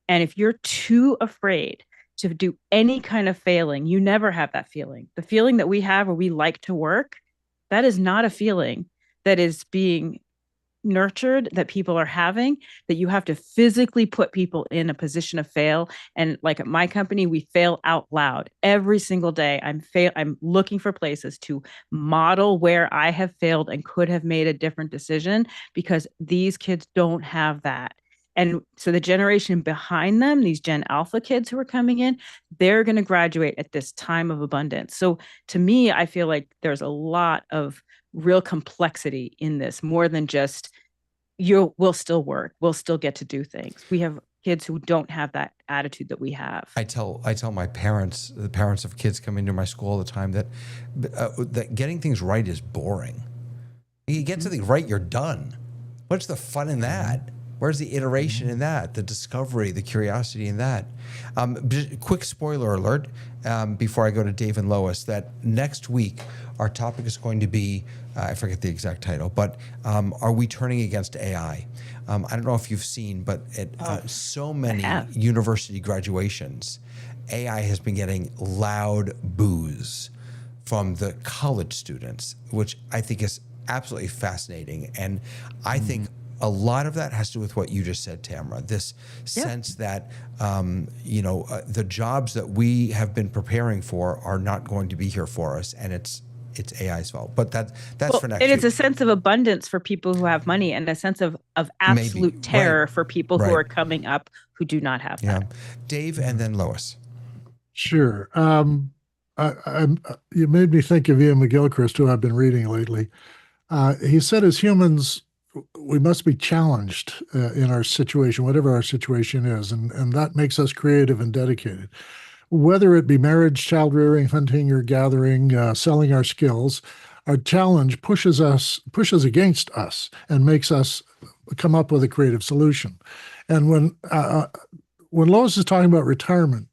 And if you're too afraid to do any kind of failing, you never have that feeling. The feeling that we have where we like to work, that is not a feeling that is being nurtured, that people are having, that you have to physically put people in a position of fail. And like at my company, we fail out loud every single day. I'm looking for places to model where I have failed and could have made a different decision, because these kids don't have that. And so the generation behind them, these Gen Alpha kids who are coming in, they're going to graduate at this time of abundance. So to me, I feel like there's a lot of real complexity in this, more than just we'll still work, we'll still get to do things. We have kids who don't have that attitude that we have. I tell my parents, the parents of kids coming to my school all the time, that that getting things right is boring. You get something right, you're done. What's the fun in that? Where's the iteration in that? The discovery, the curiosity in that? Quick spoiler alert before I go to Dave and Lois, that next week our topic is going to be, I forget the exact title, but are we turning against AI? I don't know if you've seen, but at so many university graduations, AI has been getting loud boos from the college students, which I think is absolutely fascinating. And I think a lot of that has to do with what you just said, Tamara, this sense that, the jobs that we have been preparing for are not going to be here for us, and it's AI's fault. But that's for next week. It's a sense of abundance for people who have money, and a sense of absolute terror for people who are coming up who do not have that. Dave and then Lois. Sure. You made me think of Ian McGilchrist, who I've been reading lately. He said, as humans, we must be challenged in our situation, whatever our situation is, and that makes us creative and dedicated. Whether it be marriage, child rearing, hunting or gathering, selling our skills, our challenge pushes against us and makes us come up with a creative solution. And when Lois is talking about retirement,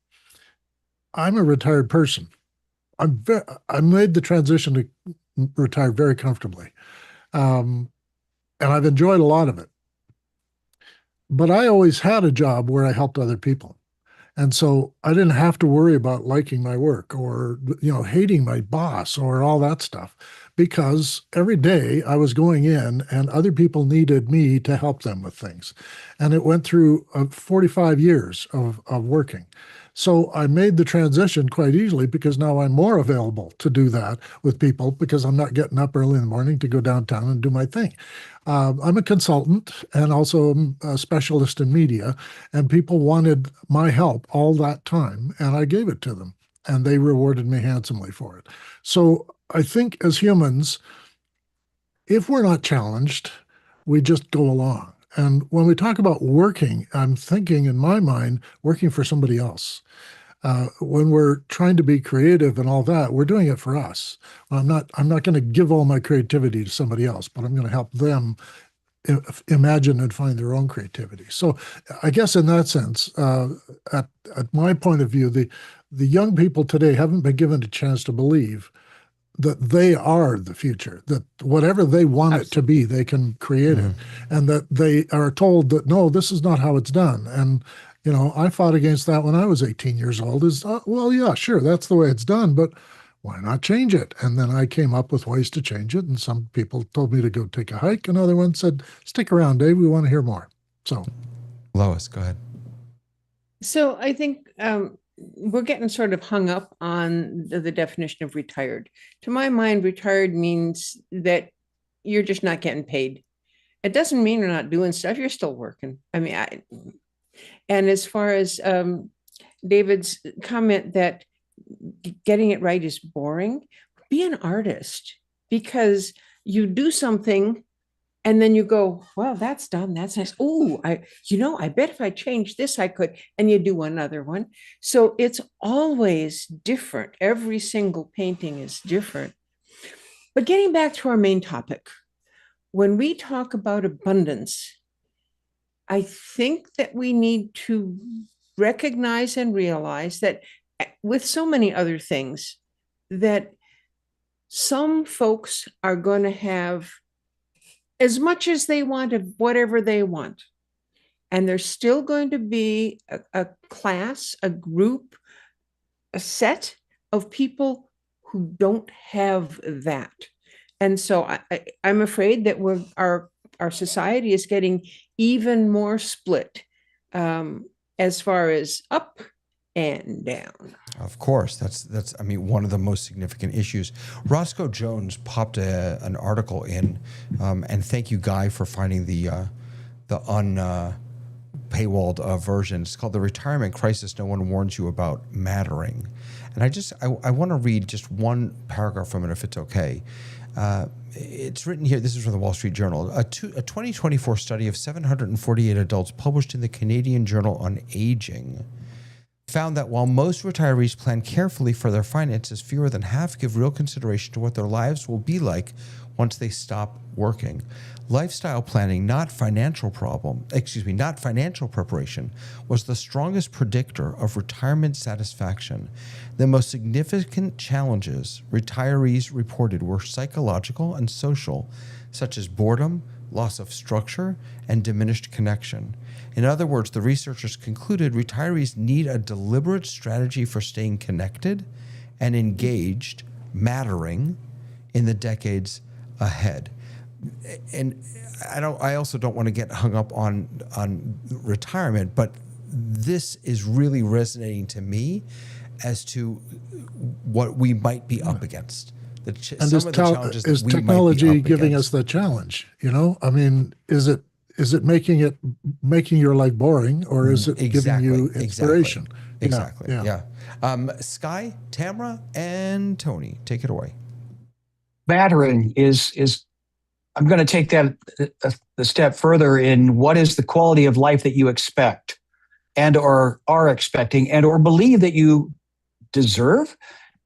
I'm a retired person. I made the transition to retire very comfortably. And I've enjoyed a lot of it. But I always had a job where I helped other people. And so I didn't have to worry about liking my work or, hating my boss or all that stuff, because every day I was going in and other people needed me to help them with things. And it went through 45 years of working. So I made the transition quite easily, because now I'm more available to do that with people, because I'm not getting up early in the morning to go downtown and do my thing. I'm a consultant and also a specialist in media, and people wanted my help all that time, and I gave it to them, and they rewarded me handsomely for it. So I think as humans, if we're not challenged, we just go along. And when we talk about working, I'm thinking in my mind, working for somebody else. When we're trying to be creative and all that, we're doing it for us. I'm not going to give all my creativity to somebody else, but I'm going to help them imagine and find their own creativity. So I guess in that sense, at my point of view, the young people today haven't been given a chance to believe that they are the future, that whatever they want it to be, they can create it, and that they are told that, no, this is not how it's done. And, I fought against that when I was 18 years old, well, yeah, sure, that's the way it's done, but why not change it? And then I came up with ways to change it. And some people told me to go take a hike. Another one said, stick around, Dave. We want to hear more. So, Lois, go ahead. So I think we're getting sort of hung up on the definition of retired. To my mind, retired means that you're just not getting paid. It doesn't mean you're not doing stuff. You're still working. I mean, and as far as David's comment that getting it right is boring, be an artist, because you do something and then you go, well, that's done. That's nice. Oh, I bet if I changed this, I could. And you do another one. So it's always different. Every single painting is different. But getting back to our main topic, when we talk about abundance, I think that we need to recognize and realize that with so many other things, that some folks are going to have as much as they want of whatever they want. And there's still going to be a class, a group, a set of people who don't have that. And so I'm afraid that our society is getting even more split as far as up and down. Of course, that's I mean, one of the most significant issues. Roscoe Jones popped an article in, and thank you, Guy, for finding the paywalled version. It's called "The Retirement Crisis No One Warns You About Mattering," and I want to read just one paragraph from it, if it's okay. It's written here. This is from the Wall Street Journal. A 2024 study of 748 adults published in the Canadian Journal on Aging found that while most retirees plan carefully for their finances, fewer than half give real consideration to what their lives will be like once they stop working. Lifestyle planning, not financial preparation, was the strongest predictor of retirement satisfaction. The most significant challenges retirees reported were psychological and social, such as boredom, loss of structure, and diminished connection. In other words, the researchers concluded retirees need a deliberate strategy for staying connected and engaged, mattering, in the decades ahead. And I also don't want to get hung up on retirement, but this is really resonating to me as to what we might be up against. And is technology giving us the challenge? You know, I mean, is it making your life boring, or is it giving you inspiration? Exactly. Yeah. Sky, Tamara, and Tony, take it away. Mattering is I'm going to take that a step further in what is the quality of life that you expect and or are expecting and or believe that you deserve.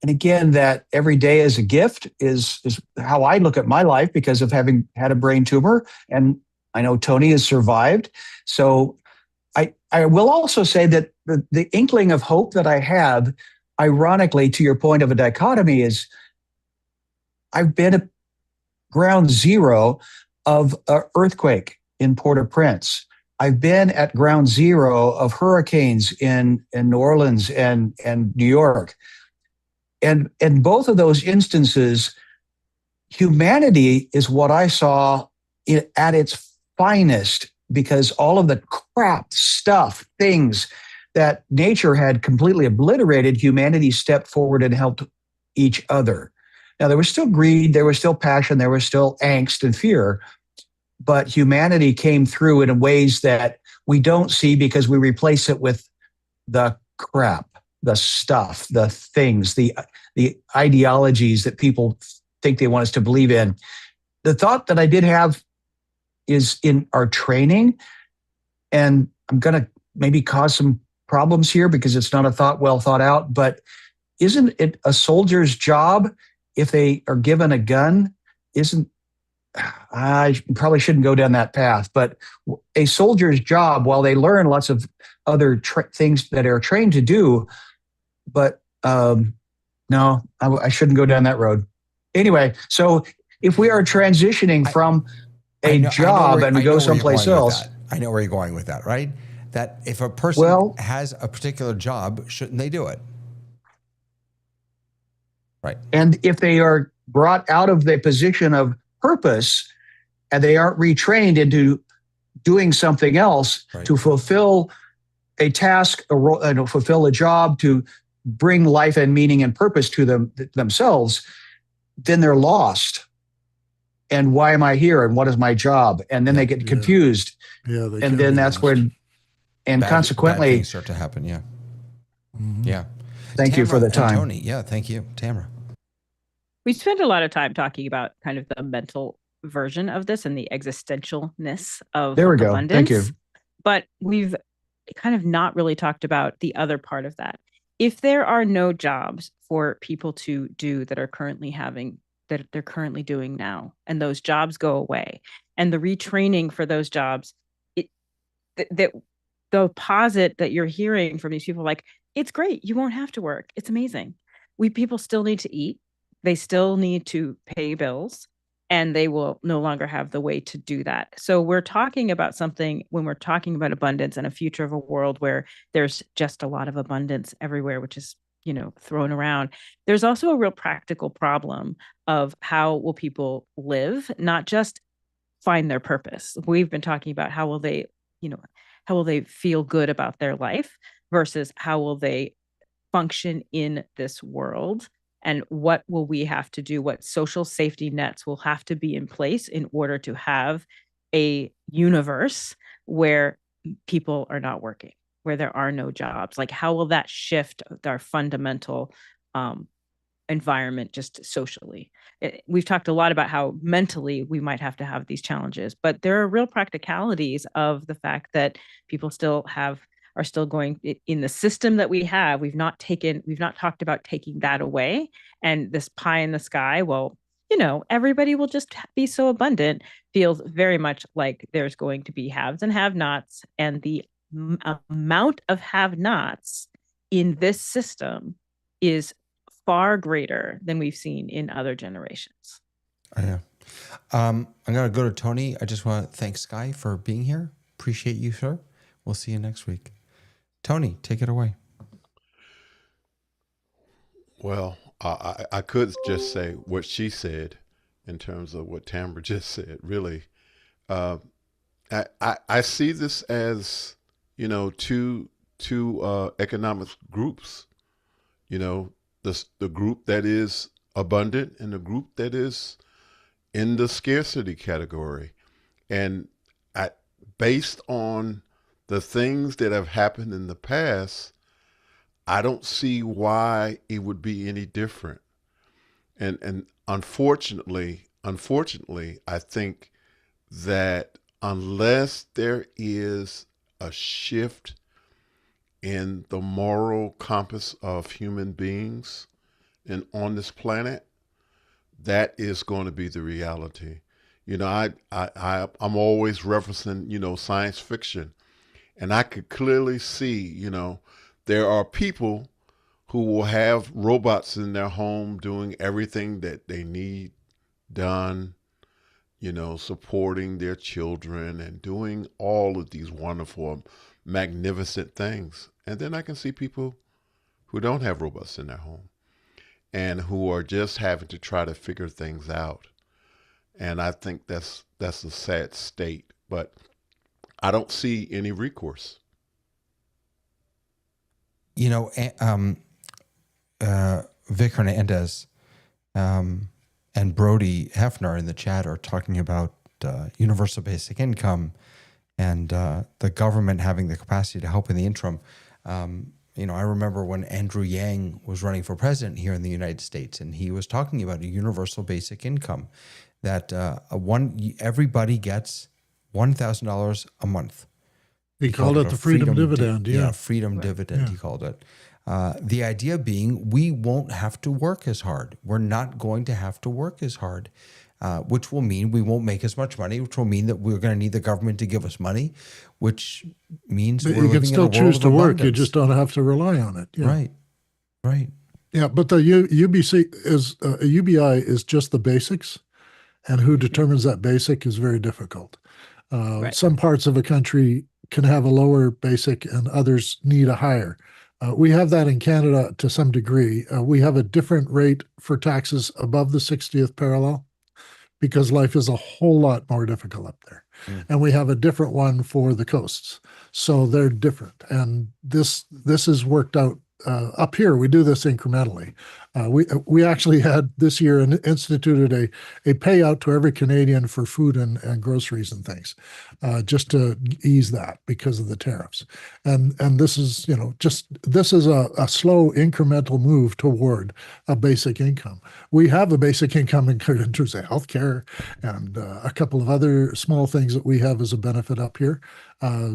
And again, that every day is a gift is how I look at my life because of having had a brain tumor. And I know Tony has survived. So I will also say that the inkling of hope that I have, ironically, to your point of a dichotomy, is I've been at ground zero of an earthquake in Port-au-Prince. I've been at ground zero of hurricanes in New Orleans and New York. And in both of those instances, humanity is what I saw at its finest, because all of the crap stuff, things that nature had completely obliterated, humanity stepped forward and helped each other. Now, there was still greed, there was still passion, there was still angst and fear, but humanity came through in ways that we don't see because we replace it with the crap, the stuff, the things, the ideologies that people think they want us to believe in. The thought that I did have is in our training, and I'm going to maybe cause some problems here because it's not a thought well thought out, but isn't it a soldier's job if they are given a gun? I probably shouldn't go down that path, but a soldier's job, while they learn lots of other things that are trained to do, but no, I shouldn't go down that road. Anyway, so if we are transitioning from a job and we go someplace else. I know where you're going with that, right? That if a person has a particular job, shouldn't they do it? Right. And if they are brought out of the position of purpose and they aren't retrained into doing something else to fulfill a task, fulfill a job, to bring life and meaning and purpose to themselves, then they're lost. And why am I here? And what is my job? And then they get confused. Yeah. And then that's when, and consequently, bad things start to happen. Yeah. Mm-hmm. Yeah. Thank you for the time. Tony. Yeah. Thank you. Tamara. We spent a lot of time talking about kind of the mental version of this and the existentialness of there we go. abundance. Thank you. But we've kind of not really talked about the other part of that. If there are no jobs for people to do that are currently that they're currently doing now, and those jobs go away, and the retraining for those jobs, the posit that you're hearing from these people, like, it's great, you won't have to work, it's amazing. People still need to eat, they still need to pay bills, and they will no longer have the way to do that. So we're talking about something, when we're talking about abundance and a future of a world where there's just a lot of abundance everywhere, which is, thrown around. There's also a real practical problem of how will people live, not just find their purpose. We've been talking about how will they feel good about their life versus how will they function in this world. And what will we have to do? What social safety nets will have to be in place in order to have a universe where people are not working, where there are no jobs? Like, how will that shift our fundamental environment just socially? We've talked a lot about how mentally we might have to have these challenges, but there are real practicalities of the fact that people are still going in the system that we have. We've not talked about taking that away, and this pie in the sky, well, everybody will just be so abundant, feels very much like there's going to be haves and have-nots, and the amount of have-nots in this system is far greater than we've seen in other generations. Yeah. I'm going to go to Tony. I just want to thank Sky for being here. Appreciate you, sir. We'll see you next week. Tony, take it away. Well, I could just say what she said in terms of what Tamara just said. Really, I see this as, two economic groups. The group that is abundant and the group that is in the scarcity category, and based on the things that have happened in the past, I don't see why it would be any different. And unfortunately, I think that unless there is a shift in the moral compass of human beings and on this planet, that is going to be the reality. I'm always referencing, science fiction. And I could clearly see, there are people who will have robots in their home doing everything that they need done, supporting their children and doing all of these wonderful, magnificent things. And then I can see people who don't have robots in their home and who are just having to try to figure things out. And I think that's a sad state, but I don't see any recourse. Vic Hernandez and Brody Hefner in the chat are talking about universal basic income and the government having the capacity to help in the interim. I remember when Andrew Yang was running for president here in the United States, and he was talking about a universal basic income that everybody gets $1,000 a month. He called it the freedom dividend. Freedom dividend, he called it. The idea being we won't have to work as hard. We're not going to have to work as hard, which will mean we won't make as much money, which will mean that we're going to need the government to give us money, which means but we're you can living still in a world choose of to work. abundance. You just don't have to rely on it. Yeah. Right. Yeah, but the UBC is UBI is just the basics, and who determines that basic is very difficult. Some parts of a country can have a lower basic and others need a higher. We have that in Canada to some degree. We have a different rate for taxes above the 60th parallel because life is a whole lot more difficult up there. And we have a different one for the coasts. So they're different. And this is worked out up here. We do this incrementally. We actually had this year instituted a payout to every Canadian for food and groceries and things, just to ease that because of the tariffs. And this is, this is a slow incremental move toward a basic income. We have a basic income in terms of healthcare and a couple of other small things that we have as a benefit up here.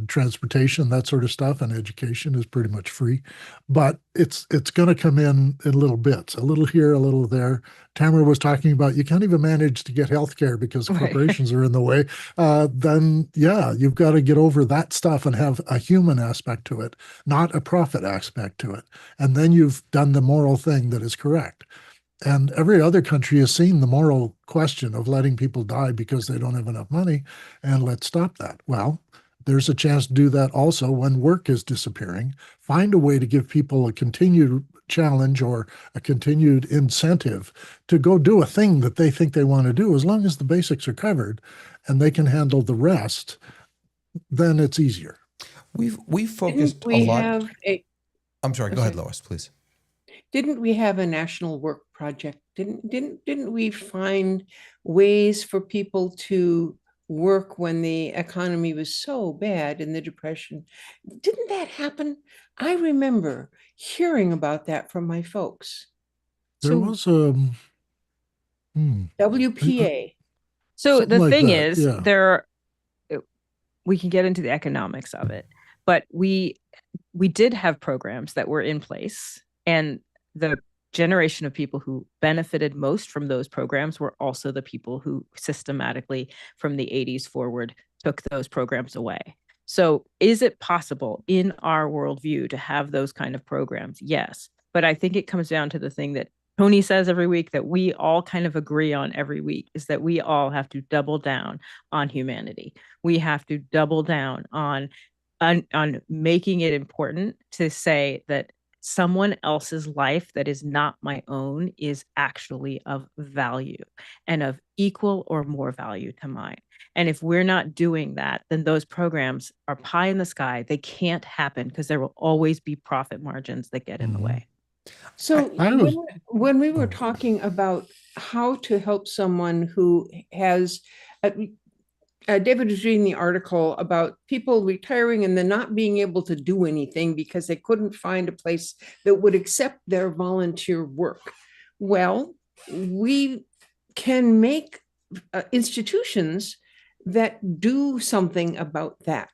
Transportation, that sort of stuff, and education is pretty much free, but it's going to come in little bits, a little here, a little there. Tamara was talking about you can't even manage to get healthcare because corporations are in the way. Then you've got to get over that stuff and have a human aspect to it, not a profit aspect to it, and then you've done the moral thing that is correct. And every other country has seen the moral question of letting people die because they don't have enough money, and let's stop that. Well, there's a chance to do that also when work is disappearing. Find a way to give people a continued challenge or a continued incentive to go do a thing that they think they want to do. As long as the basics are covered and they can handle the rest, then it's easier. We've focused a lot. I'm sorry. Go ahead, Lois, please. Didn't we have a national work project? Didn't we find ways for people to work when the economy was so bad in the Depression? Didn't that happen? I remember hearing about that from my folks. There was WPA. So the thing is, we can get into the economics of it, but we did have programs that were in place, and the generation of people who benefited most from those programs were also the people who systematically from the 80s forward took those programs away. So is it possible in our worldview to have those kind of programs? Yes. But I think it comes down to the thing that Tony says every week that we all kind of agree on every week, is that we all have to double down on humanity. We have to double down on making it important to say that someone else's life that is not my own is actually of value and of equal or more value to mine. And if we're not doing that, then those programs are pie in the sky. They can't happen because there will always be profit margins that get in the way. So when we were talking about how to help someone who has David was reading the article about people retiring and then not being able to do anything because they couldn't find a place that would accept their volunteer work. Well, we can make institutions that do something about that.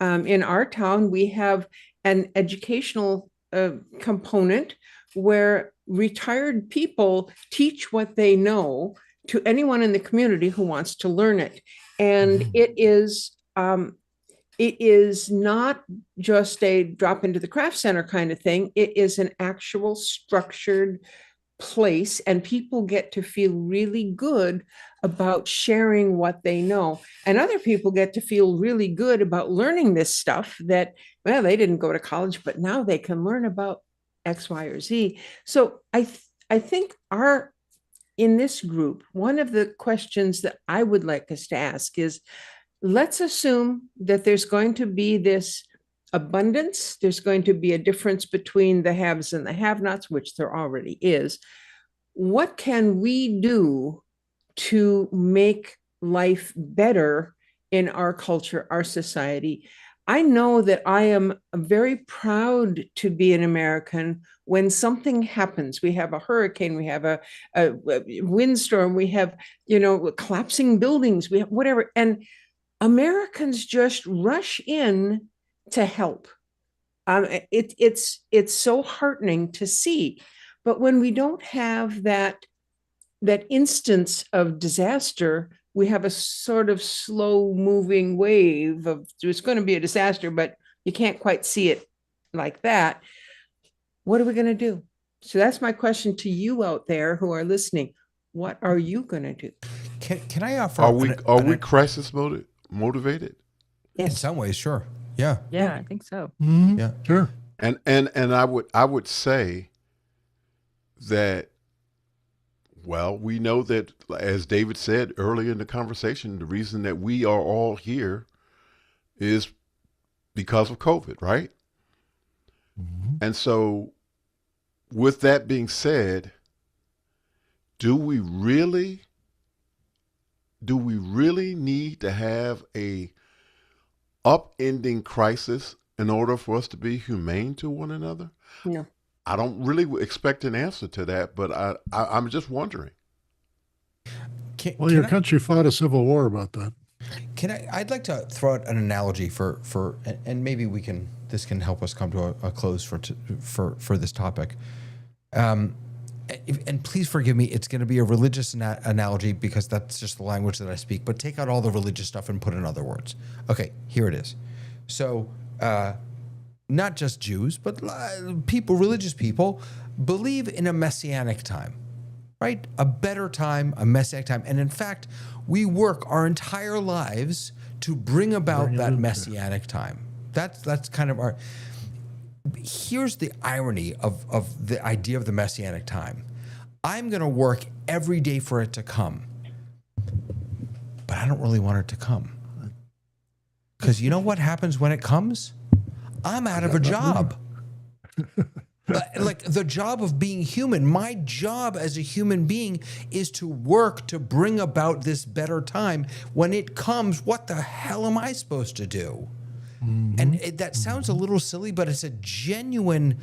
In our town, we have an educational component where retired people teach what they know to anyone in the community who wants to learn it. And it is not just a drop into the craft center kind of thing. It is an actual structured place, and people get to feel really good about sharing what they know. And other people get to feel really good about learning this stuff that, well, they didn't go to college, but now they can learn about X, Y, or Z. So I think in this group, one of the questions that I would like us to ask is, let's assume that there's going to be this abundance. There's going to be a difference between the haves and the have-nots, which there already is. What can we do to make life better in our culture, our society? I know that I am very proud to be an American when something happens. We have a hurricane, we have a windstorm, we have, collapsing buildings, we have whatever. And Americans just rush in to help. It's so heartening to see. But when we don't have that instance of disaster, we have a sort of slow moving wave of there's going to be a disaster, but you can't quite see it like that. What are we going to do? So that's my question to you out there who are listening. What are you going to do? Can I offer? Are we crisis motivated? Yes. In some ways, sure. Yeah. Yeah, I think so. Yeah, sure. And I would say that, well, we know that, as David said earlier in the conversation, the reason that we are all here is because of COVID, right? Mhm. And so, with that being said, do we really need to have a upending crisis in order for us to be humane to one another? No. I don't really expect an answer to that, but I'm just wondering. Well, your country fought a civil war about that. I'd like to throw out an analogy and maybe this can help us come to a close for this topic. And please forgive me, it's going to be a religious analogy because that's just the language that I speak, but take out all the religious stuff and put in other words. Okay, here it is. So, not just Jews, but religious people believe in a messianic time, right? A better time, a messianic time. And in fact, we work our entire lives to bring about that messianic time. That's kind of our... Here's the irony of the idea of the messianic time. I'm going to work every day for it to come, but I don't really want it to come. Because you know what happens when it comes? I'm out of a job. Like the job of being human. My job as a human being is to work to bring about this better time. When it comes, what the hell am I supposed to do? Mm-hmm. And that sounds a little silly, but it's a genuine,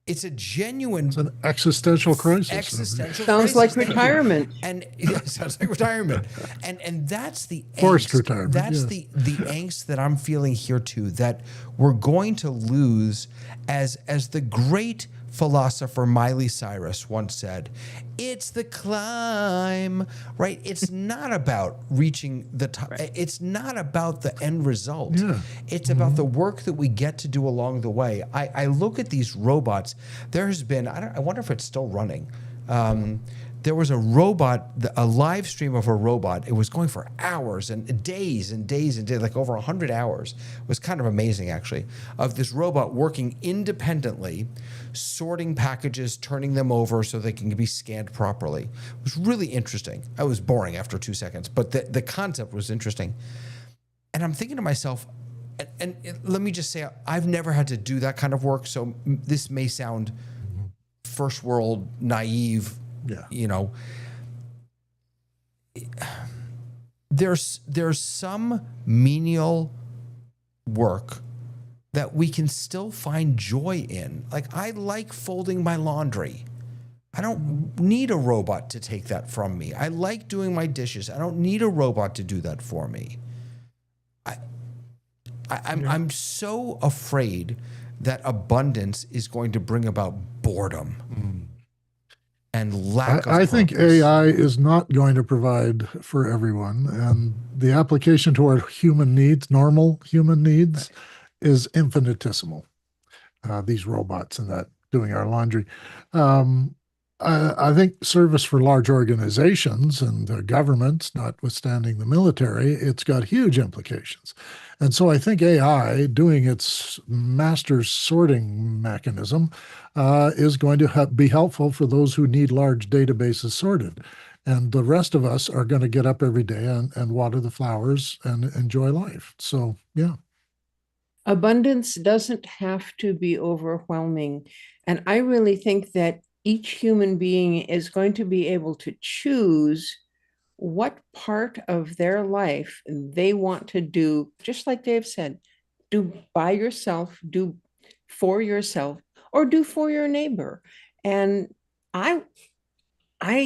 it's an existential crisis. Sounds like retirement. And sounds like retirement. And that's the forced angst. Retirement. That's the angst that I'm feeling here too, that we're going to lose, as the great philosopher Miley Cyrus once said, it's the climb, right? It's not about reaching the top. Right. It's not about the end result. Yeah. It's about the work that we get to do along the way. I look at these robots. There has been, I wonder if it's still running. There was a robot, a live stream of a robot. It was going for hours and days and days and days, like over 100 hours. It was kind of amazing, actually, of this robot working independently, sorting packages, turning them over so they can be scanned properly. It was really interesting. I was boring after 2 seconds, but the concept was interesting. And I'm thinking to myself, and let me just say, I've never had to do that kind of work, so this may sound first world naive. Yeah. You know, there's some menial work that we can still find joy in. Like, I like folding my laundry. I don't need a robot to take that from me. I like doing my dishes. I don't need a robot to do that for me. I'm so afraid that abundance is going to bring about boredom. And lack of I think AI is not going to provide for everyone, and the application to our human needs, normal human needs, is infinitesimal. These robots and that doing our laundry. I think service for large organizations and governments, notwithstanding the military, it's got huge implications. And so I think AI doing its master sorting mechanism is going to be helpful for those who need large databases sorted. And the rest of us are going to get up every day and water the flowers and enjoy life. So, yeah. Abundance doesn't have to be overwhelming. And I really think that each human being is going to be able to choose what part of their life they want to do, just like Dave said, do by yourself, do for yourself, or do for your neighbor. And I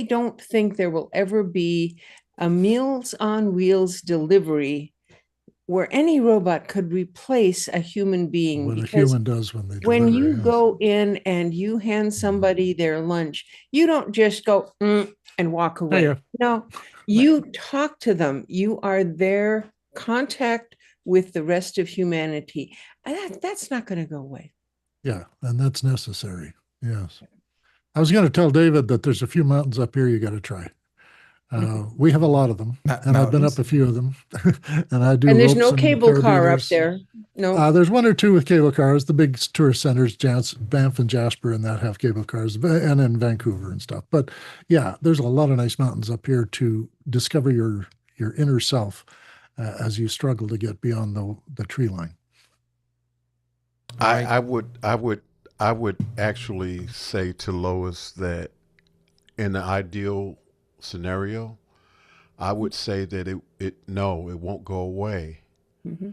don't think there will ever be a Meals on Wheels delivery where any robot could replace a human being. What a human does when they deliver. When you go in and you hand somebody their lunch, you don't just go and walk away. Yeah. No, you talk to them. You are their contact with the rest of humanity. That's not going to go away. Yeah, and that's necessary. Yes. I was going to tell David that there's a few mountains up here you got to try. We have a lot of them, and I've been up a few of them, and I do. And there's ropes no and cable car up carabiners. there. No. There's one or two with cable cars. The big tourist centers, Banff and Jasper, and that have cable cars, and in Vancouver and stuff. But yeah, there's a lot of nice mountains up here to discover your inner self as you struggle to get beyond the tree line. I would actually say to Lois that in the ideal scenario, I would say that it won't go away. Mm-hmm.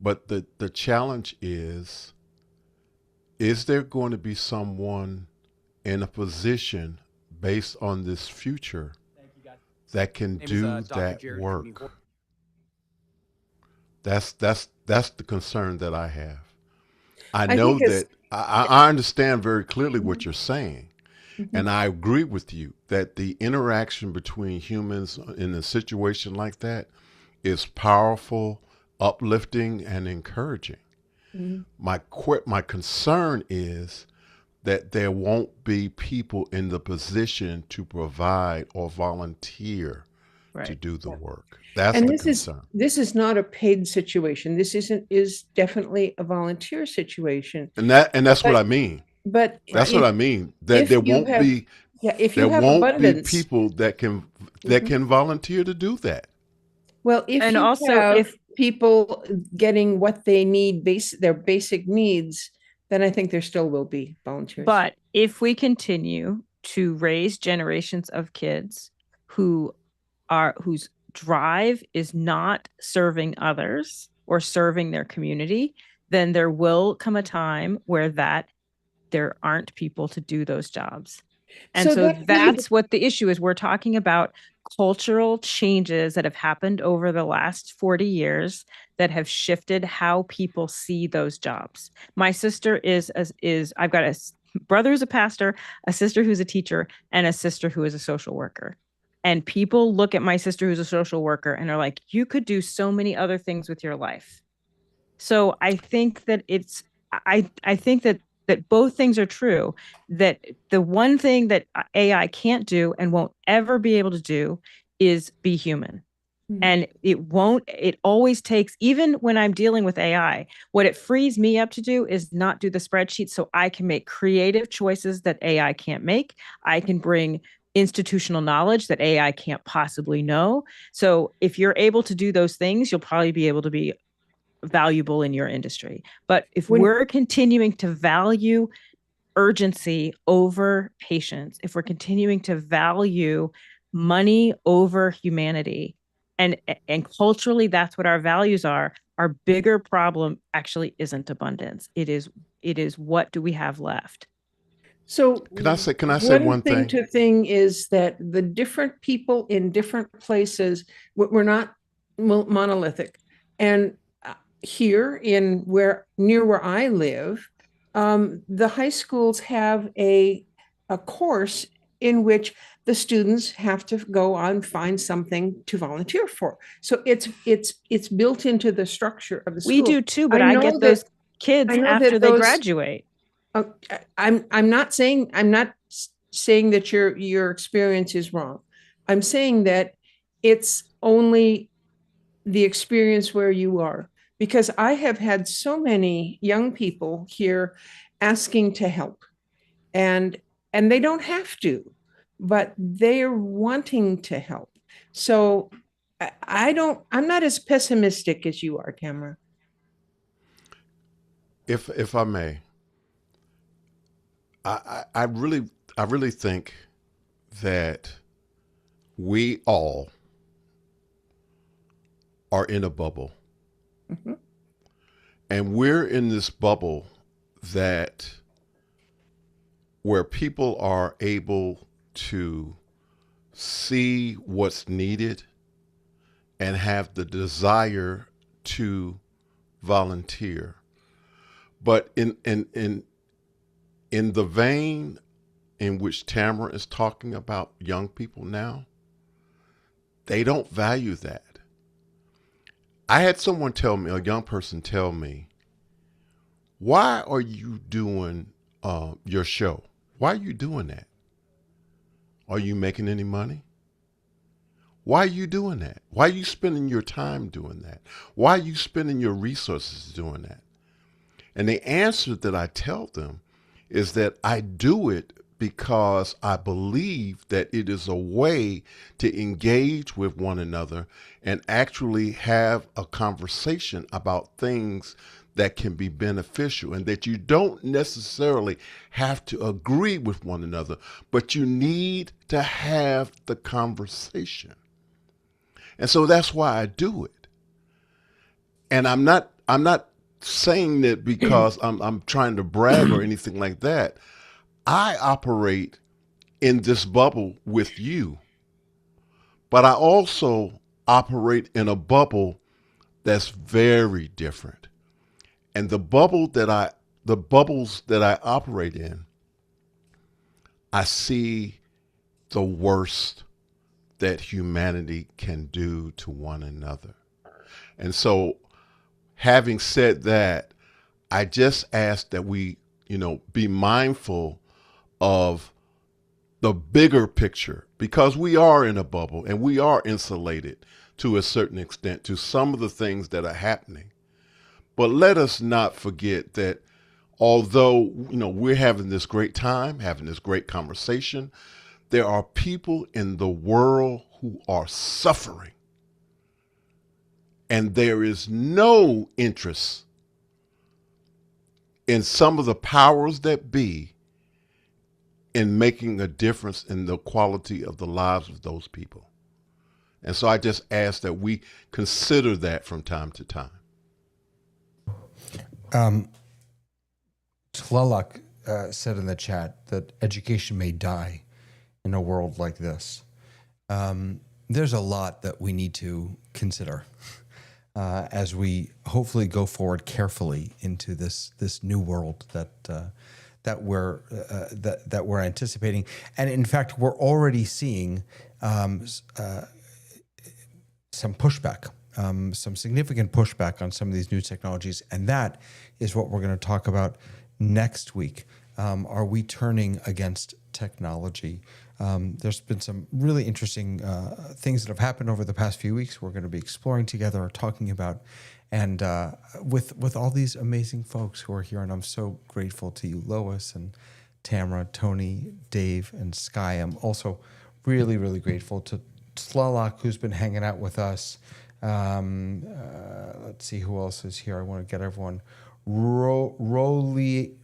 But the challenge is there going to be someone in a position based on this future that can do that work? That's the concern that I have. I know that I understand very clearly what you're saying. Mm-hmm. And I agree with you that the interaction between humans in a situation like that is powerful, uplifting, and encouraging. Mm-hmm. My concern is that there won't be people in the position to provide or volunteer to do the work. That's the concern. This is not a paid situation. This is definitely a volunteer situation. And that's what I mean. But that's what I mean. That there won't be people that can volunteer to do that. Well, if people getting what they need, their basic needs, then I think there still will be volunteers. But if we continue to raise generations of kids whose drive is not serving others or serving their community, then there will come a time where there aren't people to do those jobs. And so that's what the issue is. We're talking about cultural changes that have happened over the last 40 years that have shifted how people see those jobs. My sister I've got a brother who's a pastor, a sister who's a teacher, and a sister who is a social worker. And people look at my sister who's a social worker and are like, you could do so many other things with your life. So I think that I think that both things are true, that the one thing that AI can't do and won't ever be able to do is be human. Mm-hmm. And it always takes, even when I'm dealing with AI, what it frees me up to do is not do the spreadsheet so I can make creative choices that AI can't make. I can bring institutional knowledge that AI can't possibly know. So if you're able to do those things, you'll probably be able to be valuable in your industry. But if we're continuing to value urgency over patience, if we're continuing to value money over humanity, and culturally that's what our values are, our bigger problem actually isn't abundance. It is what do we have left? So can I say one thing? To thing is that the different people in different places, we're not monolithic. And here near where I live, the high schools have a course in which the students have to go on find something to volunteer for. So it's built into the structure of the school. We do too, but I get those kids after they graduate. I'm not saying that your experience is wrong. I'm saying that it's only the experience where you are. Because I have had so many young people here asking to help, and they don't have to, but they're wanting to help. So I'm not as pessimistic as you are, Tamara. If I may, I really think that we all are in a bubble. Mm-hmm. And we're in this bubble where people are able to see what's needed and have the desire to volunteer. But in the vein in which Tamara is talking about young people now, they don't value that. I had someone tell me, a young person tell me, why are you doing your show? Why are you doing that? Are you making any money? Why are you doing that? Why are you spending your time doing that? Why are you spending your resources doing that? And the answer that I tell them is that I do it because I believe that it is a way to engage with one another and actually have a conversation about things that can be beneficial, and that you don't necessarily have to agree with one another, but you need to have the conversation. And so that's why I do it. And I'm not saying that because I'm trying to brag or anything like that. I operate in this bubble with you, but I also operate in a bubble that's very different. And the bubbles that I operate in, I see the worst that humanity can do to one another. And so, having said that, I just ask that we, be mindful of the bigger picture, because we are in a bubble and we are insulated to a certain extent to some of the things that are happening. But let us not forget that although, we're having this great time, having this great conversation, there are people in the world who are suffering. And there is no interest in some of the powers that be in making a difference in the quality of the lives of those people. And so I just ask that we consider that from time to time. Tlaloc said in the chat that education may die in a world like this. There's a lot that we need to consider as we hopefully go forward carefully into this new world that we're anticipating, and in fact we're already seeing some pushback, some significant pushback on some of these new technologies, and that is what we're going to talk about next week. Are we turning against technology? There's been some really interesting things that have happened over the past few weeks we're going to be exploring together or talking about, and with all these amazing folks who are here. And I'm so grateful to you, Lois and Tamara, Tony, Dave, and Sky. I'm also really, really grateful to Tlaloc, who's been hanging out with us. Let's see who else is here. I want to get everyone. Rolibo,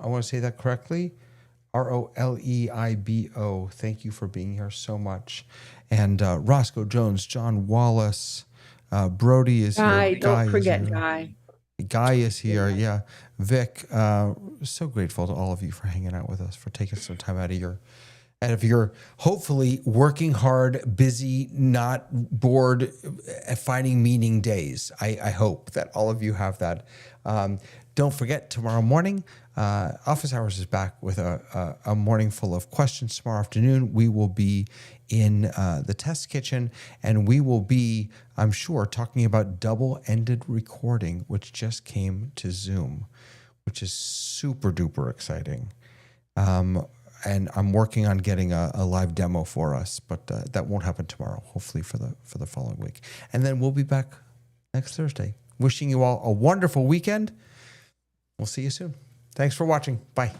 I want to say that correctly. Roleibo. Thank you for being here so much. And Roscoe Jones, John Wallace, Brody is here. Don't forget Guy. Guy is here, yeah. Vic, so grateful to all of you for hanging out with us, for taking some time out of your hopefully working hard, busy, not bored, finding meaning days. I hope that all of you have that. Don't forget, tomorrow morning, Office Hours is back with a morning full of questions. Tomorrow afternoon, we will be in the test kitchen, and we will be, I'm sure, talking about double-ended recording, which just came to Zoom, which is super duper exciting. And I'm working on getting a live demo for us, but that won't happen tomorrow, hopefully for the following week. And then we'll be back next Thursday. Wishing you all a wonderful weekend. We'll see you soon. Thanks for watching. Bye.